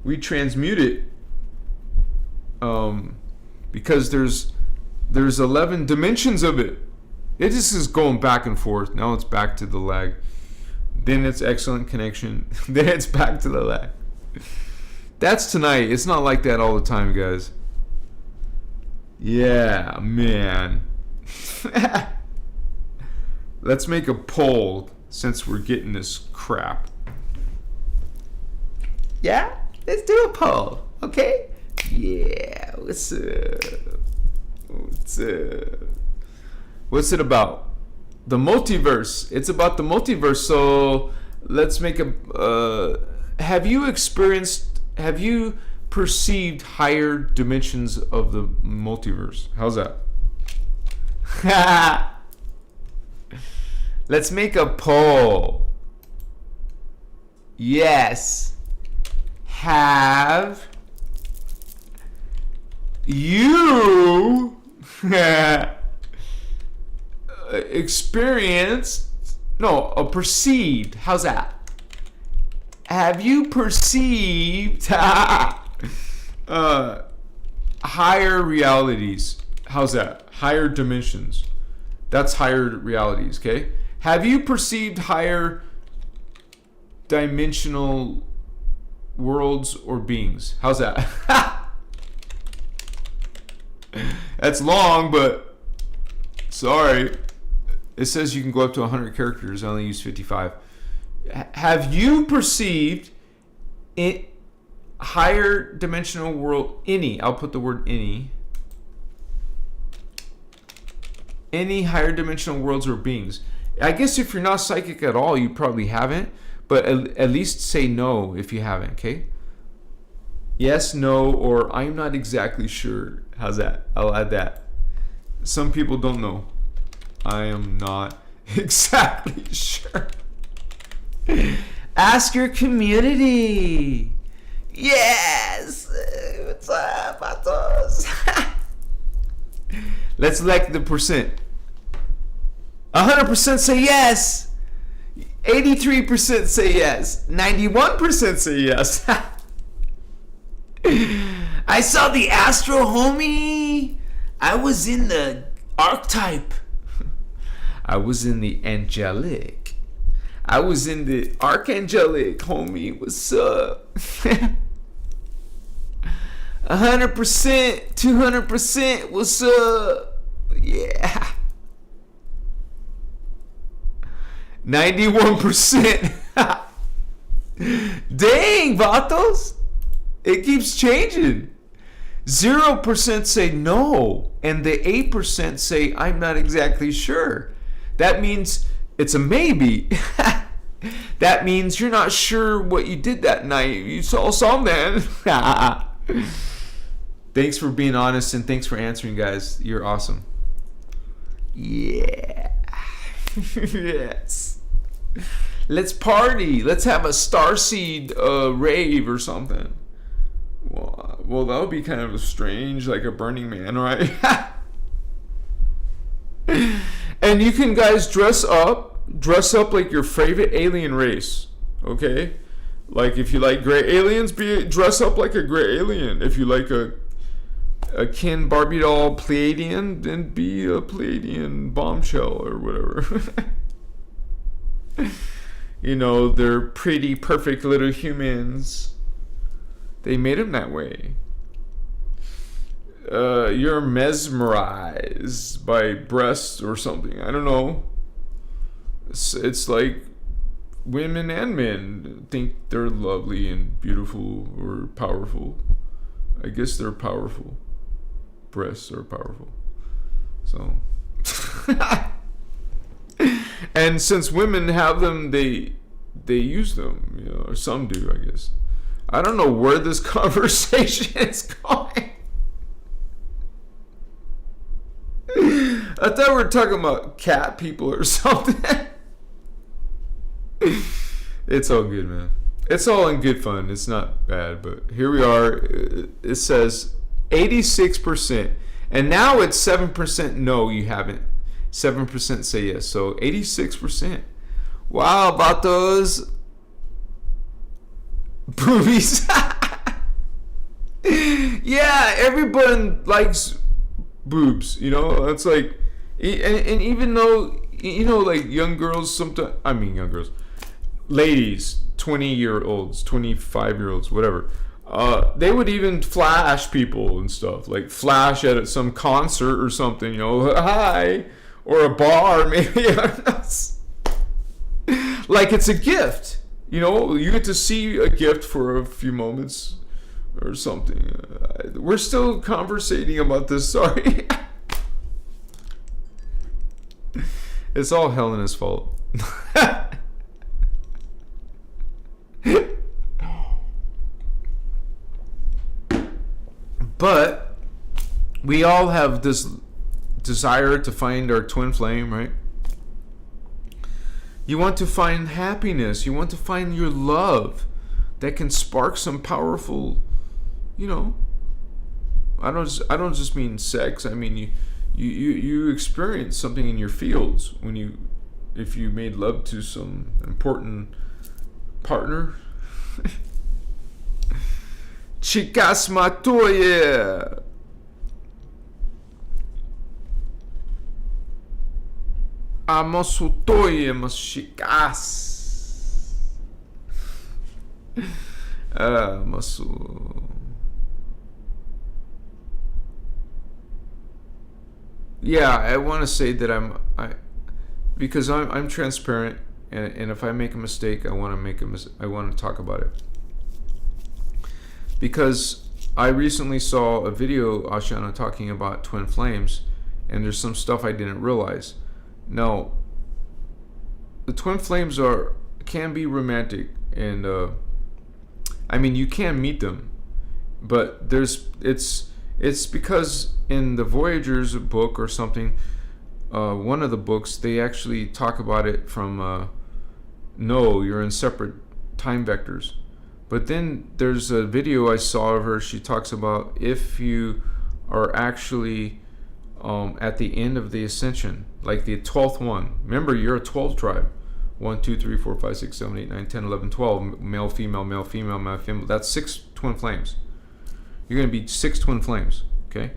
We transmute it because there's 11 dimensions of it. It just is going back and forth. Now it's back to the lag. Then it's excellent connection. Then it's back to the lag. That's tonight. It's not like that all the time, guys. Yeah, man. Let's make a poll since we're getting this crap. Yeah? Let's do a poll, okay? Yeah, what's up? What's up? What's it about? The multiverse. It's about the multiverse. So let's make a... have you perceived higher dimensions of the multiverse? How's that? Let's make a poll. Yes. Have you perceived? How's that? Have you perceived higher realities? How's that? Higher dimensions. That's higher realities, okay? Have you perceived higher dimensional worlds or beings? How's that? That's long, but sorry. It says you can go up to 100 characters. I only use 55. Have you perceived it higher dimensional world, I'll put the word any higher dimensional worlds or beings? I guess if you're not psychic at all, you probably haven't, but at least say no if you haven't, okay? Yes, no, or I'm not exactly sure. How's that? I'll add that. Some people don't know. I am not exactly sure. Ask your community. Yes. What's up, vatos? Let's elect the percent. 100% say yes. 83% say yes. 91% say yes. I saw the astro, homie. I was in the archetype. I was in the angelic. I was in the archangelic, homie. What's up? 100%, 200%. What's up? Yeah. 91%. Dang, vatos. It keeps changing. 0% say no, and the 8% say I'm not exactly sure. That means it's a maybe. That means you're not sure what you did that night. You saw something. Thanks for being honest, and thanks for answering, guys. You're awesome. Yeah. Yes. Let's party. Let's have a Starseed rave or something. Well, that would be kind of strange, like a Burning Man, right? And you can, guys, dress up like your favorite alien race, okay? Like if you like gray aliens, dress up like a gray alien. If you like a Ken Barbie doll Pleiadian, then be a Pleiadian bombshell or whatever. You know, they're pretty, perfect little humans. They made them that way. You're mesmerized by breasts or something. I don't know. It's like women and men think they're lovely and beautiful or powerful. I guess they're powerful. Breasts are powerful. So. And since women have them, they use them. You know, or some do, I guess. I don't know where this conversation is going. I thought we were talking about cat people or something. It's all good, man. It's all in good fun. It's not bad, but here we are. It says 86%. And now it's 7% no, you haven't. 7% say yes. So 86%. Wow, vatos. Boobies. Yeah, everyone likes boobs, you know. It's like, and even though, you know, like young girls sometimes, I mean young girls, ladies, 20-year-olds, 25-year-olds, whatever, they would even flash people and stuff, like flash at some concert or something, you know, hi, or a bar maybe. Like it's a gift. You know, you get to see a gift for a few moments or something. We're still conversating about this, sorry. It's all Helena's fault. But we all have this desire to find our twin flame, right? You want to find happiness. You want to find your love that can spark some powerful, you know. I don't just mean sex. I mean you experience something in your fields if you made love to some important partner. Chicas matoye. Amasutoye mashikas. Masu. yeah, I want to say that because I'm transparent, and if I make a mistake, I want to talk about it. Because I recently saw a video, Ashana, talking about twin flames, and there's some stuff I didn't realize. Now, the twin flames can be romantic, and I mean, you can meet them, but it's because in the Voyagers book or something, one of the books, they actually talk about it from no, you're in separate time vectors. But then there's a video I saw of her. She talks about if you are actually at the end of the Ascension, like the 12th one. Remember, you're a 12 tribe. 1, 2, 3, 4, 5, 6, 7, 8, 9, 10, 11, 12. Male, female, male, female, male, female. That's 6 twin flames. You're going to be 6 twin flames. Okay.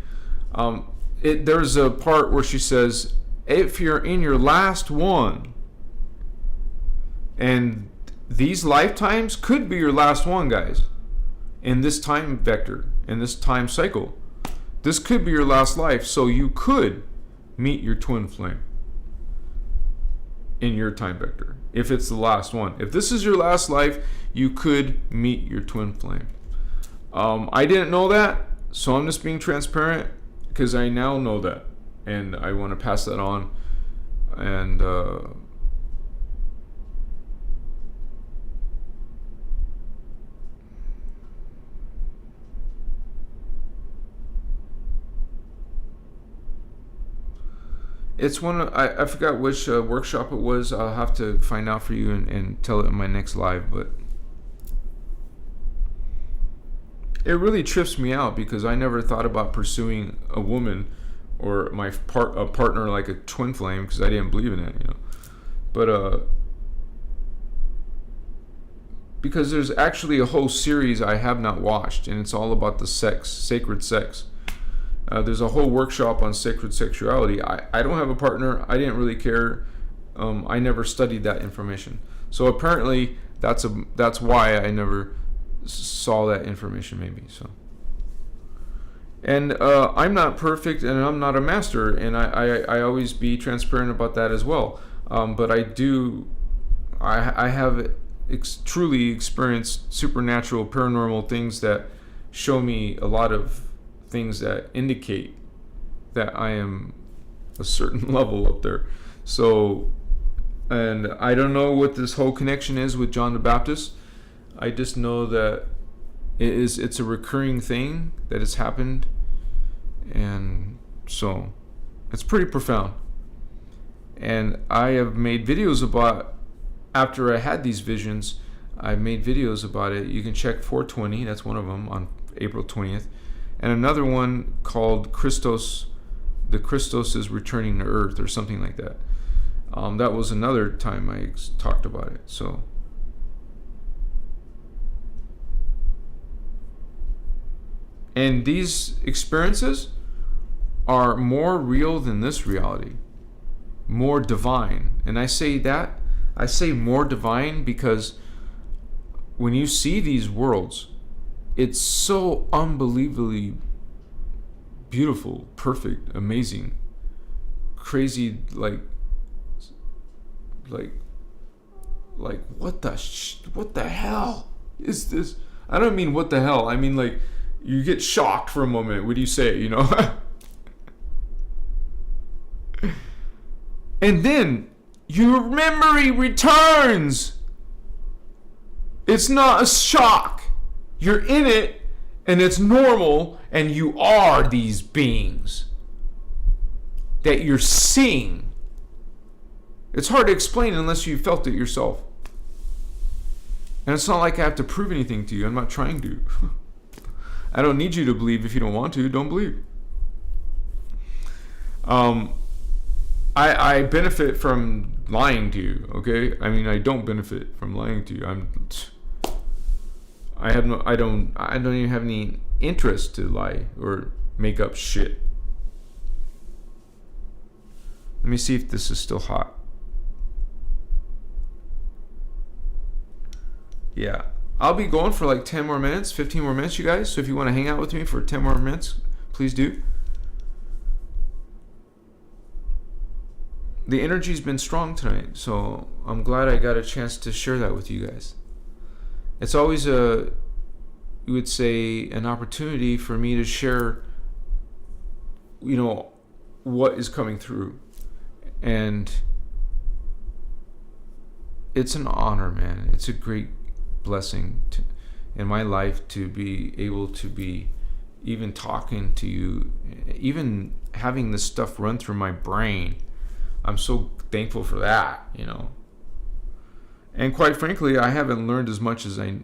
There's a part where she says, if you're in your last one, and these lifetimes could be your last one, guys, in this time vector, in this time cycle. This could be your last life, so you could meet your twin flame in your time vector, if it's the last one. If this is your last life, you could meet your twin flame. I didn't know that, so I'm just being transparent, because I now know that, and I want to pass that on. And it's one of, I forgot which workshop it was. I'll have to find out for you and tell it in my next live. But it really trips me out, because I never thought about pursuing a woman or a partner like a twin flame, because I didn't believe in it, you know. But because there's actually a whole series I have not watched, and it's all about the sacred sex. There's a whole workshop on sacred sexuality. I don't have a partner. I didn't really care. I never studied that information. So apparently that's why I never saw that information, maybe. So, and I'm not perfect, and I'm not a master, and I always be transparent about that as well. But I have truly experienced supernatural, paranormal things that show me a lot of things that indicate that I am a certain level up there. So, and I don't know what this whole connection is with John the Baptist. I just know that it's a recurring thing that has happened, and so it's pretty profound. And I have made videos about, after I had these visions, I made videos about it. You can check 420, that's one of them, on April 20th. And another one called Christos, the Christos is returning to Earth, or something like that. That was another time I talked about it. So, and these experiences are more real than this reality, more divine. And I say more divine because when you see these worlds, it's so unbelievably beautiful, perfect, amazing, crazy, like what the hell is this? I don't mean what the hell. I mean, like, you get shocked for a moment. What do you say, you know? And then your memory returns. It's not a shock. You're in it, and it's normal, and you are these beings that you're seeing. It's hard to explain unless you felt it yourself. And it's not like I have to prove anything to you. I'm not trying to. I don't need you to believe. If you don't want to, don't believe. I benefit from lying to you, okay? I mean, I don't benefit from lying to you. I don't even have any interest to lie or make up shit. Let me see if this is still hot. Yeah. I'll be going for like 10 more minutes, 15 more minutes, you guys. So if you want to hang out with me for 10 more minutes, please do. the energy's been strong tonight, so I'm glad I got a chance to share that with you guys. It's always you would say, an opportunity for me to share, what is coming through. And it's an honor, man. It's a great blessing in my life to be able to be even talking to you, even having this stuff run through my brain. I'm so thankful for that, And quite frankly, I haven't learned as much as I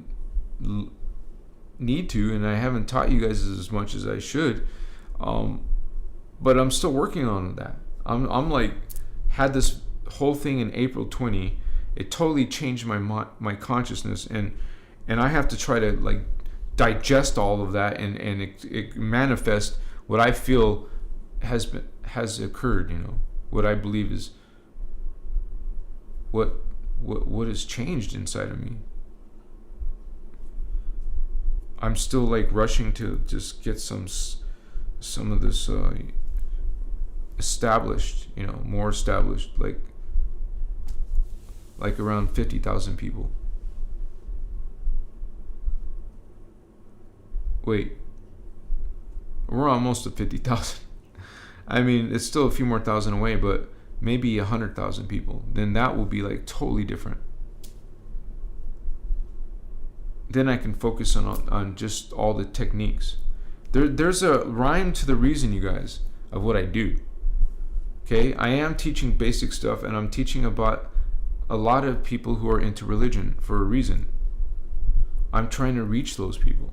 need to, and I haven't taught you guys as much as I should. But I'm still working on that. I'm like, had this whole thing in April 20. It totally changed my consciousness, and I have to try to like digest all of that and it manifest what I feel has occurred. What I believe is what has changed inside of me. I'm still like rushing to just get some of this established, more established, like around 50,000 people. Wait, we're almost at 50,000. I mean, it's still a few more thousand away, but maybe 100,000 people. Then that will be like totally different. Then I can focus on just all the techniques. There's a rhyme to the reason, you guys, of what I do. Okay, I am teaching basic stuff, and I'm teaching about a lot of people who are into religion for a reason. I'm trying to reach those people.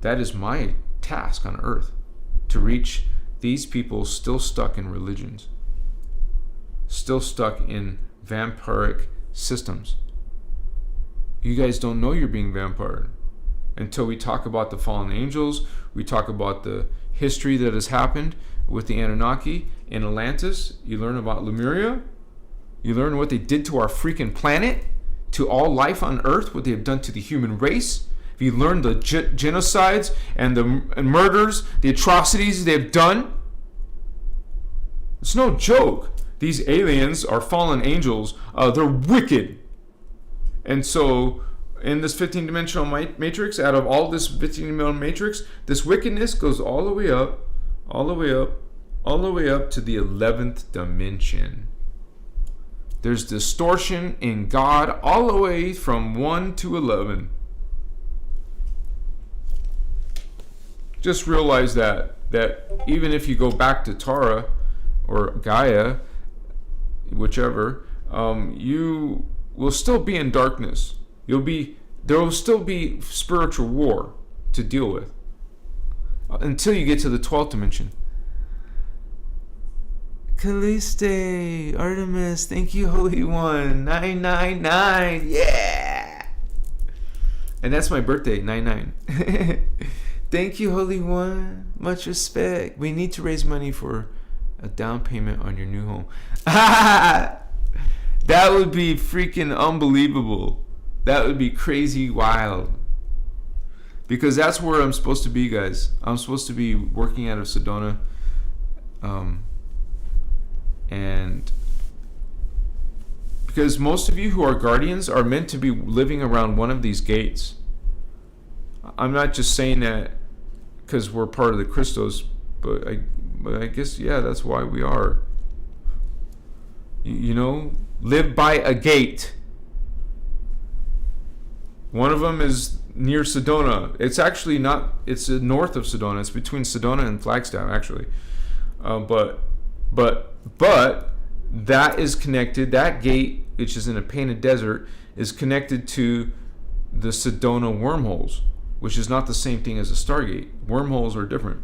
That is my task on earth, to reach these people still stuck in religions, still stuck in vampiric systems. You guys don't know you're being vampired until we talk about the fallen angels. We talk about the history that has happened with the Anunnaki in Atlantis. You learn about Lemuria. You learn what they did to our freaking planet, to all life on Earth, what they have done to the human race. If you learn the genocides and the murders, the atrocities they've done, it's no joke. These aliens are fallen angels. They're wicked. And so in this 15-dimensional matrix, out of all this 15-dimensional matrix, this wickedness goes all the way up, all the way up, all the way up to the 11th dimension. There's distortion in God all the way from 1 to 11. Just realize that even if you go back to Tara or Gaia, whichever, you will still be in darkness. There will still be spiritual war to deal with until you get to the 12th dimension. Calliste, Artemis, thank you, Holy One, 999, yeah! And that's my birthday, 99. Thank you, Holy One, much respect. We need to raise money for a down payment on your new home. That would be freaking unbelievable. That would be crazy wild. Because that's where I'm supposed to be, guys. I'm supposed to be working out of Sedona. And because most of you who are guardians are meant to be living around one of these gates. I'm not just saying that because we're part of the Christos, but I guess, yeah, that's why we are. Live by a gate. One of them is near Sedona. It's actually not, it's north of Sedona. It's between Sedona and Flagstaff, actually. But that is connected, that gate, which is in a painted desert, is connected to the Sedona wormholes, which is not the same thing as a Stargate. Wormholes are different.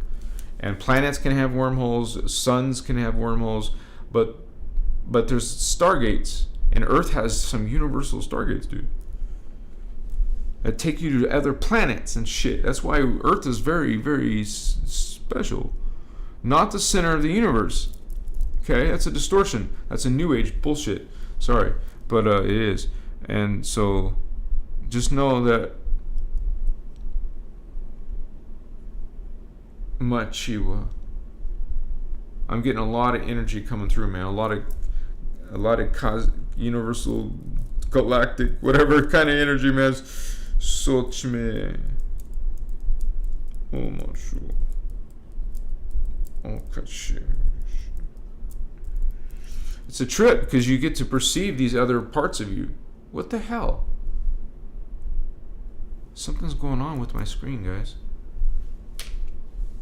And planets can have wormholes, suns can have wormholes, but there's Stargates, and Earth has some universal Stargates, dude, that take you to other planets and shit. That's why Earth is very, very special. Not the center of the universe. Okay, that's a distortion. That's a new age bullshit. Sorry, but it is. And so just know that Machiwa. I'm getting a lot of energy coming through, man. A lot of a lot of universal, galactic, whatever kind of energy, man. Sochme. Oh, my sure. Okay. It's a trip because you get to perceive these other parts of you. What the hell? Something's going on with my screen, guys.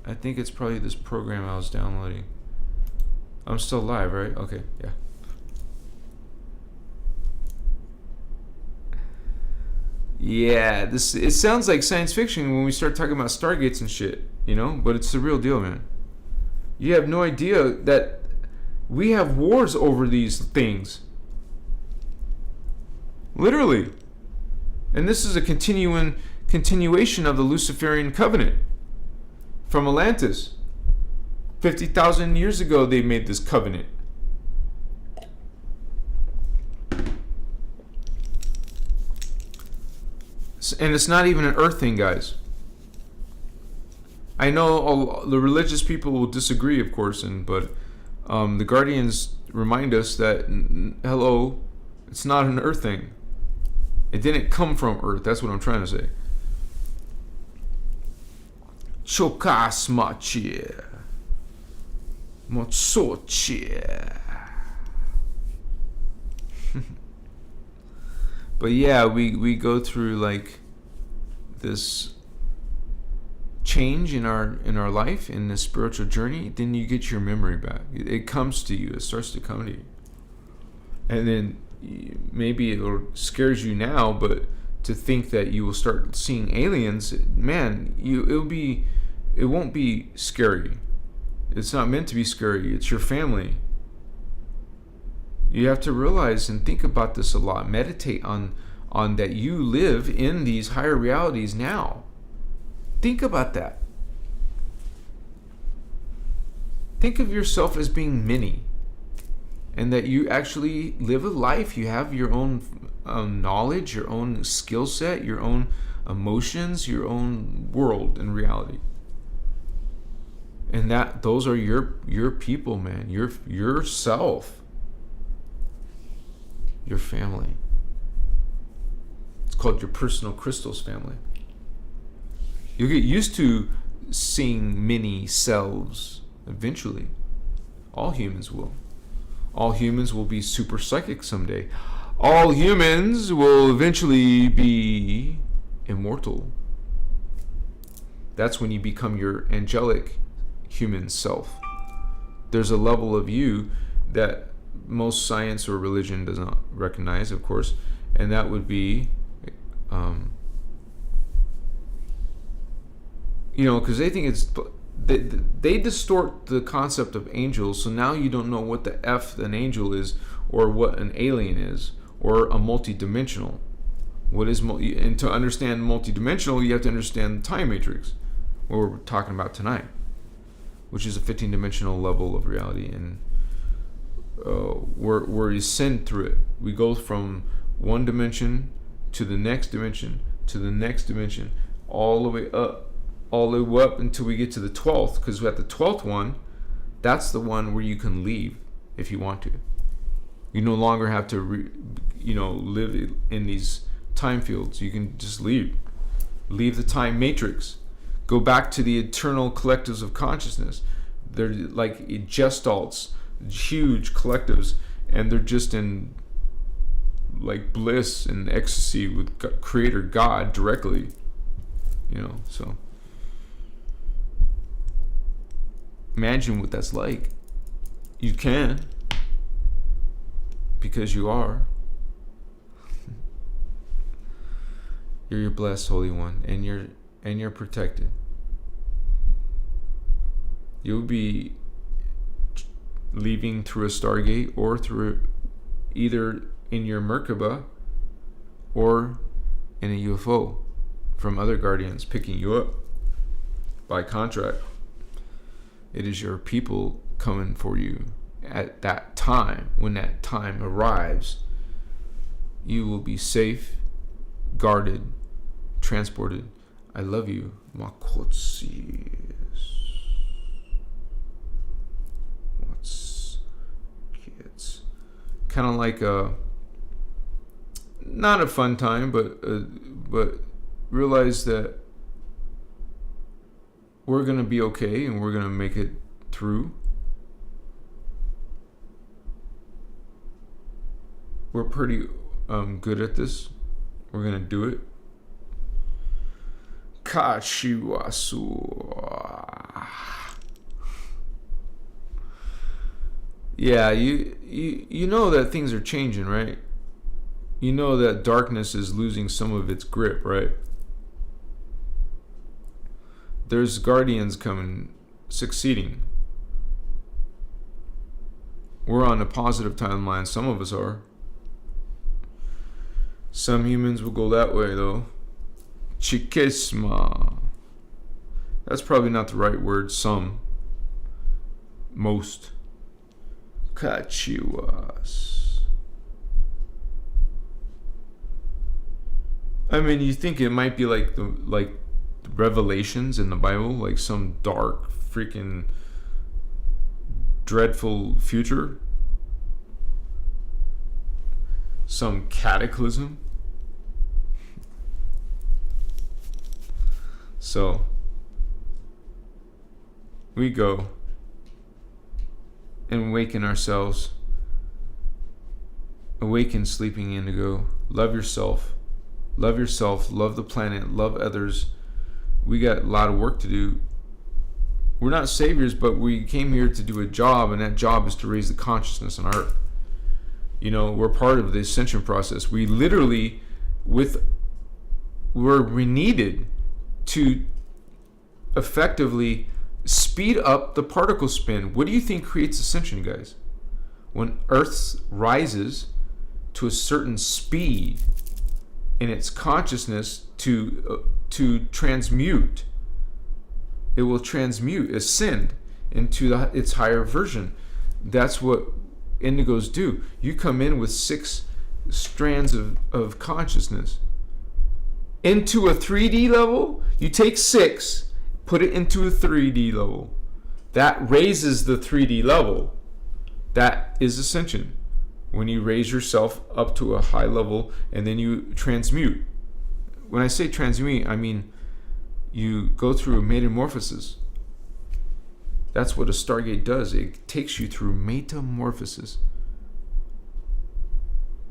I think it's probably this program I was downloading. I'm still live, right? Okay, yeah. Yeah, it sounds like science fiction when we start talking about Stargates and shit, you know? But it's the real deal, man. You have no idea that we have wars over these things. Literally. And this is a continuation of the Luciferian covenant from Atlantis. 50,000 years ago they made this covenant. And it's not even an earth thing, guys. I know the religious people will disagree, of course, but the Guardians remind us that, hello, it's not an earth thing. It didn't come from earth. That's what I'm trying to say. Chokasmachi. Motsochi. But yeah, we go through like this change in our life, in the spiritual journey. Then you get your memory back. It comes to you. It starts to come to you. And then maybe it scares you now, but to think that you will start seeing aliens, man, it won't be scary. It's not meant to be scary. It's your family. You have to realize and think about this a lot. Meditate on that you live in these higher realities now. Think about that. Think of yourself as being many, and that you actually live a life. You have your own knowledge, your own skill set, your own emotions, your own world and reality. And that those are your people, man. Yourself. Your family. It's called your personal Christos family. You'll get used to seeing many selves eventually. All humans will. All humans will be super psychic someday. All humans will eventually be immortal. That's when you become your angelic human self. There's a level of you that most science or religion does not recognize, of course, and that would be because they think they distort the concept of angels, so now you don't know what the F an angel is, or what an alien is, or a multidimensional. And to understand multidimensional, you have to understand the time matrix, what we're talking about tonight, which is a 15-dimensional level of reality, and we ascend through it. We go from one dimension to the next dimension to the next dimension, all the way up until we get to the 12th, because at the 12th one, that's the one where you can leave if you want to. You no longer have to live in these time fields. You can just leave the time matrix, go back to the eternal collectives of consciousness. They're like gestalts, huge collectives, and they're just in like bliss and ecstasy with Creator God directly, so imagine what that's like. You can, because you are. You're your blessed Holy One, and you're protected. You'll be leaving through a Stargate, or through either in your Merkaba or in a UFO from other Guardians picking you up by contract. It is your people coming for you at that time. When that time arrives, you will be safe, guarded, transported. I love you, Makotsis. kind of like not a fun time, but realize that we're gonna be okay and we're gonna make it through. We're pretty good at this. We're gonna do it. Kashiwasu. Yeah, you know that things are changing, right? You know that darkness is losing some of its grip, right? There's guardians coming, succeeding. We're on a positive timeline. Some of us are. Some humans will go that way, though. Chikesma. That's probably not the right word. Some. Most. Kachiwas. I mean, you think it might be like the Revelations in the Bible, like some dark, freaking, dreadful future, some cataclysm. So we go and awaken ourselves, awaken sleeping indigo. Love yourself, love the planet, love others. We got a lot of work to do. We're not saviors, but we came here to do a job, and that job is to raise the consciousness on Earth. You know, we're part of the Ascension process. We literally, we're needed to effectively speed up the particle spin. What do you think creates Ascension, guys? When Earth rises to a certain speed in its consciousness to transmute, it will ascend into its higher version. That's what indigos do. You come in with 6 strands of consciousness into a 3D level. You take 6, put it into a 3D level. That raises the 3D level. That is Ascension. When you raise yourself up to a high level and then you transmute. When I say transmute, I mean you go through a metamorphosis. That's what a Stargate does. It takes you through metamorphosis.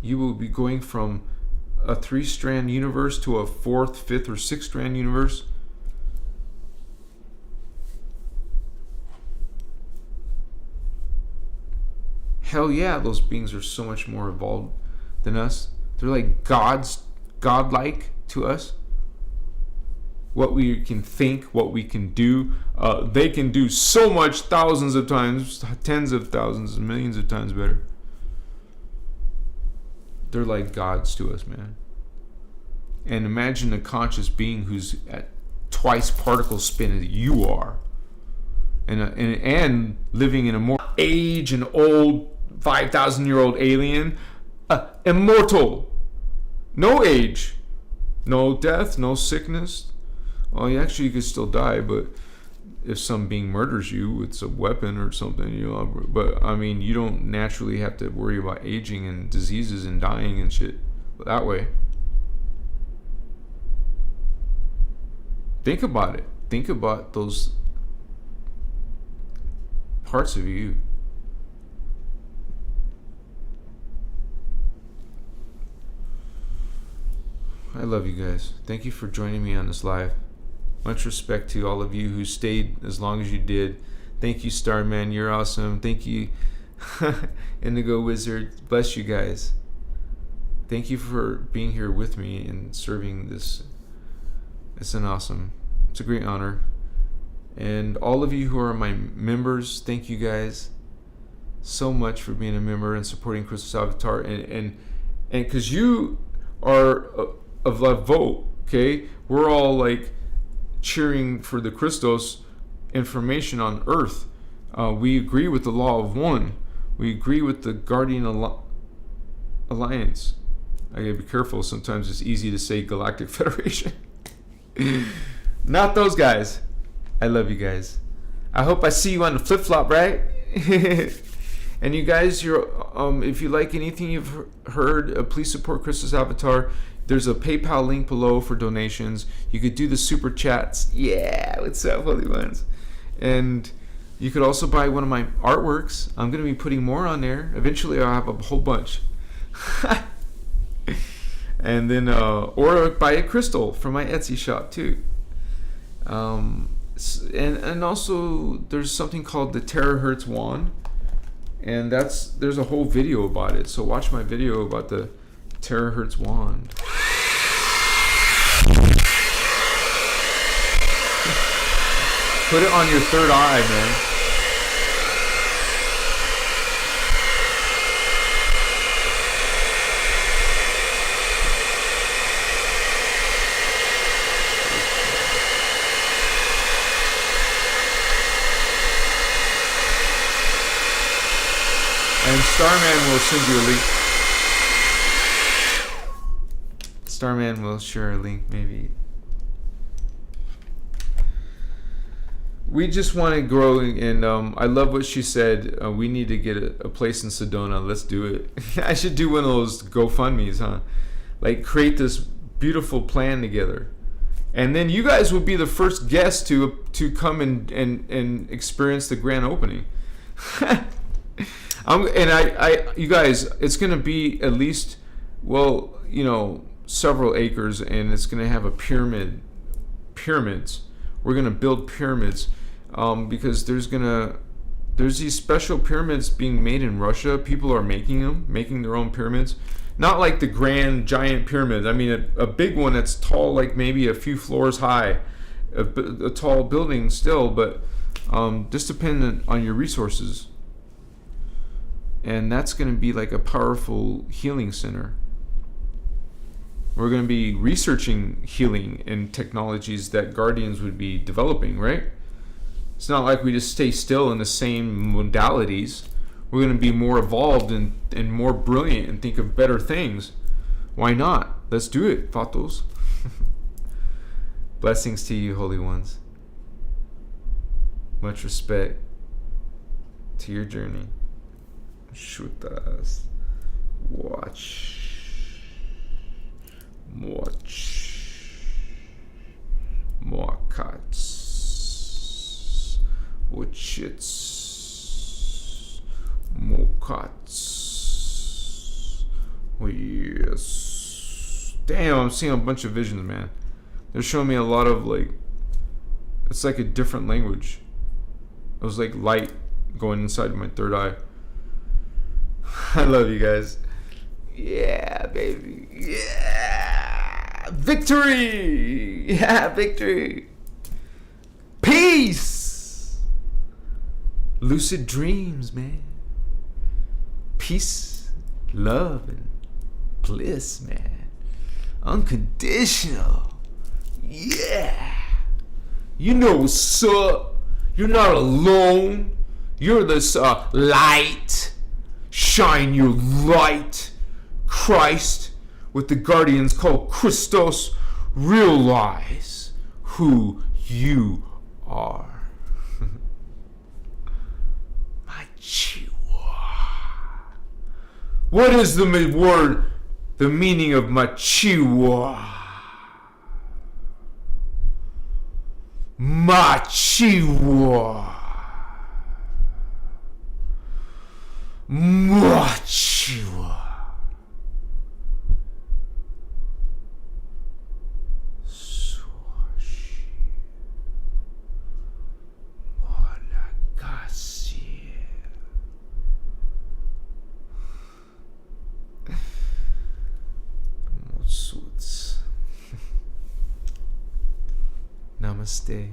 You will be going from a 3-strand universe to a 4th, 5th, or 6-strand universe. Hell yeah, those beings are so much more evolved than us. They're like gods, godlike to us. What we can think, what we can do. They can do so much, thousands of times, tens of thousands, millions of times better. They're like gods to us, man. And imagine a conscious being who's at twice particle spin as you are. And living in a more age, an old 5,000-year-old alien. Immortal. No age. No death, no sickness. Well, you could still die, but if some being murders you, it's a weapon or something, you know. But I mean, you don't naturally have to worry about aging and diseases and dying and shit that way. Think about it. Think about those parts of you. I love you guys. Thank you for joining me on this live. Much respect to all of you who stayed as long as you did. Thank you, Starman. You're awesome. Thank you, Indigo Wizard. Bless you guys. Thank you for being here with me and serving this. It's a great honor. And all of you who are my members, thank you guys so much for being a member and supporting Christos Avatar. And because you are of left vote, okay? We're all like cheering for the Christos information on Earth. We agree with the law of one. We agree with the Guardian Alliance. I gotta be careful. Sometimes it's easy to say Galactic Federation. Not those guys. I love you guys. I hope I see you on the flip-flop, right? And you guys, if you like anything you've heard, please support Christos Avatar. There's a PayPal link below for donations. You could do the super chats. Yeah, what's up, Holy Ones? And you could also buy one of my artworks. I'm going to be putting more on there. Eventually, I'll have a whole bunch. And then, or buy a crystal from my Etsy shop too. And also, there's something called the Terahertz Wand. And there's a whole video about it. So watch my video about the Terahertz Wand. Put it on your third eye, man. And Starman will send you a link. Starman will share a link, maybe. We just want to grow, and I love what she said. We need to get a place in Sedona. Let's do it. I should do one of those GoFundMes, huh? Like, create this beautiful plan together. And then you guys would be the first guests to come and experience the grand opening. You guys, it's going to be at least, well, several acres, and it's going to have a pyramids. We're going to build pyramids because there's these special pyramids being made in Russia. People are making their own pyramids. Not like the grand giant pyramid. I mean, a big one that's tall, like maybe a few floors high, a tall building still, but just dependent on your resources. And that's going to be like a powerful healing center. We're going to be researching healing and technologies that Guardians would be developing, right? It's not like we just stay still in the same modalities. We're going to be more evolved and more brilliant and think of better things. Why not? Let's do it, Fatos. Blessings to you, Holy Ones. Much respect to your journey. Shoot us. Watch. More cats. Watchits. More cats. Oh, yes. Damn, I'm seeing a bunch of visions, man. They're showing me a lot of, it's like a different language. It was like light going inside my third eye. I love you guys. Yeah, baby. Yeah. Victory. Yeah, victory. Peace. Lucid dreams, man. Peace, love, and bliss, man. Unconditional. Yeah. You know what's up. You're not alone. You're this light. Shine your light, Christ, with the guardians called Christos. Realize who you are. My chihuahua. What is the meaning of my chihuahua? My chihuahua. Machua. Swashi. Malakasi. Motsuts. Namaste.